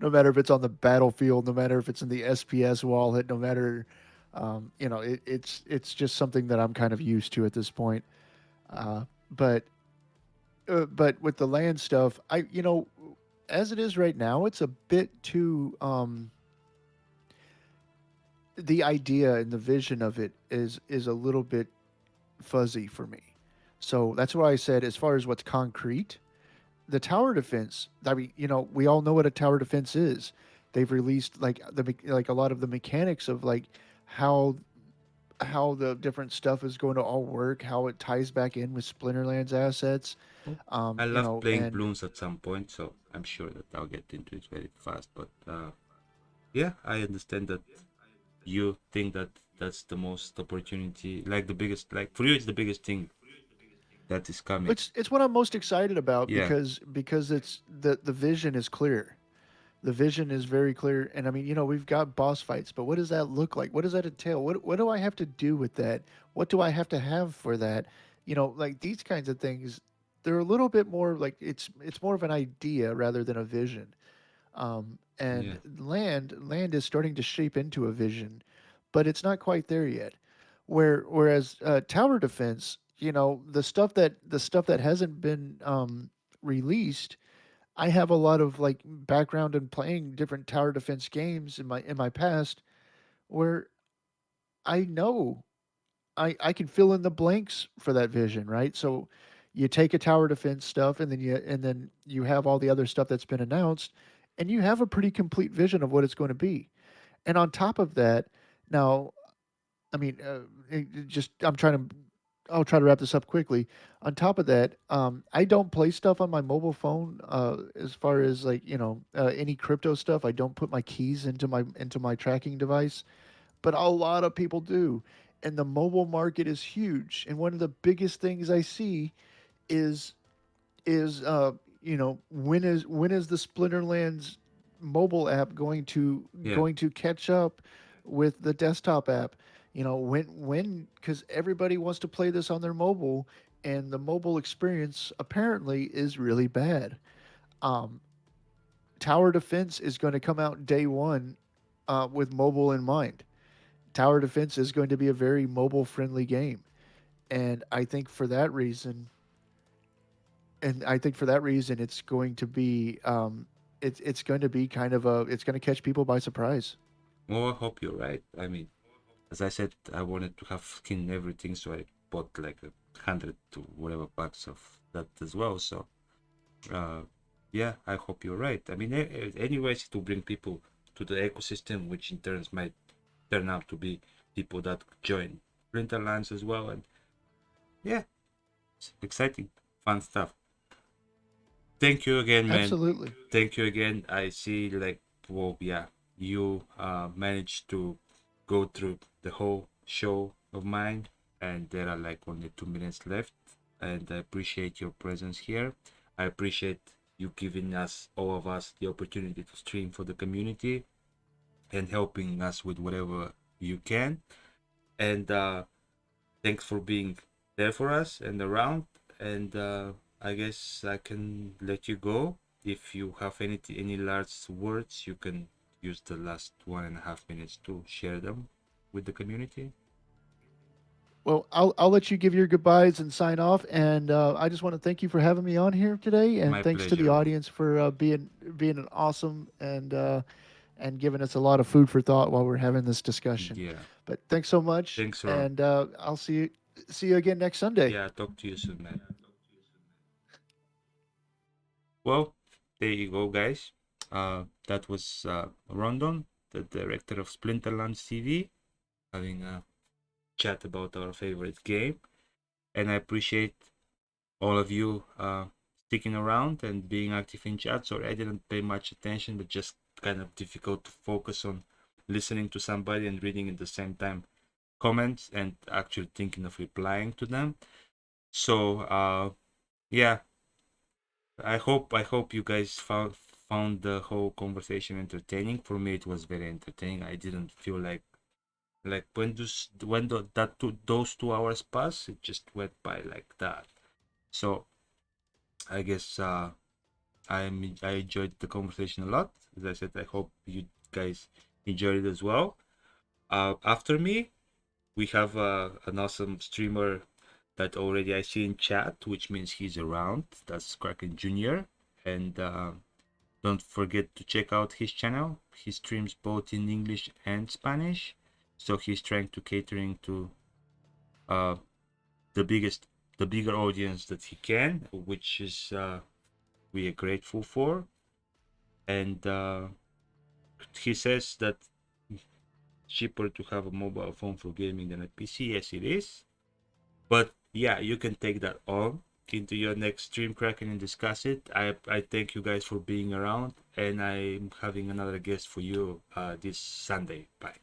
no matter if it's on the battlefield, no matter if it's in the SPS wallet, no matter, it's just something that I'm kind of used to at this point. Uh, but but with the land stuff, as it is right now, it's a bit too. The idea and the vision of it is a little bit fuzzy for me. So that's why I said, as far as what's concrete, the tower defense. I mean, we all know what a tower defense is. They've released like a lot of the mechanics of like how how the different stuff is going to all work, how it ties back in with Splinterlands assets. I love playing And balloons at some point, so I'm sure that I'll get into it very fast. But yeah, I understand that you think that that's the most opportunity, like the biggest, like for you, it's the biggest thing that is coming. it's what I'm most excited about Yeah, because the vision is clear. The vision is very clear, and I mean, we've got boss fights, but what does that look like? What does that entail? What do I have to do with that? What do I have to have for that? Like these kinds of things, they're a little bit more like it's more of an idea rather than a vision. And Yeah, land is starting to shape into a vision, but it's not quite there yet. Whereas tower defense, the stuff that hasn't been released, I have a lot of like background in playing different tower defense games in my past, where I know I can fill in the blanks for that vision, right? So you take a tower defense stuff, and then you have all the other stuff that's been announced, and you have a pretty complete vision of what it's going to be. And on top of that, now, I mean, just I'll try to wrap this up quickly. On top of that, I don't play stuff on my mobile phone. As far as like any crypto stuff, I don't put my keys into my tracking device, but a lot of people do. And the mobile market is huge. And one of the biggest things I see is when is the Splinterlands mobile app yeah. going to catch up with the desktop app? When because everybody wants to play this on their mobile, and the mobile experience apparently is really bad. Um, Tower Defense is going to come out day one with mobile in mind. Tower Defense is going to be a very mobile friendly game, and I think for that reason it's going to be kind of it's going to catch people by surprise. Well, I hope you're right. I mean, as I said, I wanted to have skin and everything, so I bought like 100 to whatever bucks of that as well. So, uh, yeah, I hope you're right. I mean, anyways, to bring people to the ecosystem, which in turns might turn out to be people that join Splinterlands as well. And yeah, it's exciting, fun stuff. Thank you again, man. Absolutely. Thank you again. I see, like, well, yeah, you managed to go through the whole show of mine, and there are like only 2 minutes left. And I appreciate your presence here. I appreciate you giving us, all of us, the opportunity to stream for the community and helping us with whatever you can. And thanks for being there for us and around. And I guess I can let you go. If you have any last words, you can use the last 1.5 minutes to share them with the community. Well, I'll let you give your goodbyes and sign off. And I just want to thank you for having me on here today, and My thanks to the pleasure, man. audience for being an awesome and giving us a lot of food for thought while we're having this discussion. Yeah. But thanks so much, Thanks, Ron. and I'll see you again next Sunday. Yeah, talk to you soon, man. Well, there you go, guys. That was Rondon, the director of Splinterlands TV, having a chat about our favorite game. And I appreciate all of you sticking around and being active in chat. Sorry, I didn't pay much attention, but just kind of difficult to focus on listening to somebody and reading at the same time comments and actually thinking of replying to them. So yeah, I hope you guys found the whole conversation entertaining. For me, it was very entertaining. I didn't feel like those 2 hours passed, it just went by like that. So I guess I enjoyed the conversation a lot. As I said, I hope you guys enjoyed it as well. After me, we have an awesome streamer that already I see in chat, which means he's around. That's r0nd0n Jr. And don't forget to check out his channel. He streams both in English and Spanish. So he's trying to catering to uh, the biggest, the bigger audience that he can, which is we are grateful for. And he says that cheaper to have a mobile phone for gaming than a PC. Yes, it is. But yeah, you can take that on into your next stream, Kraken, and discuss it. I thank you guys for being around, and I'm having another guest for you this Sunday. Bye.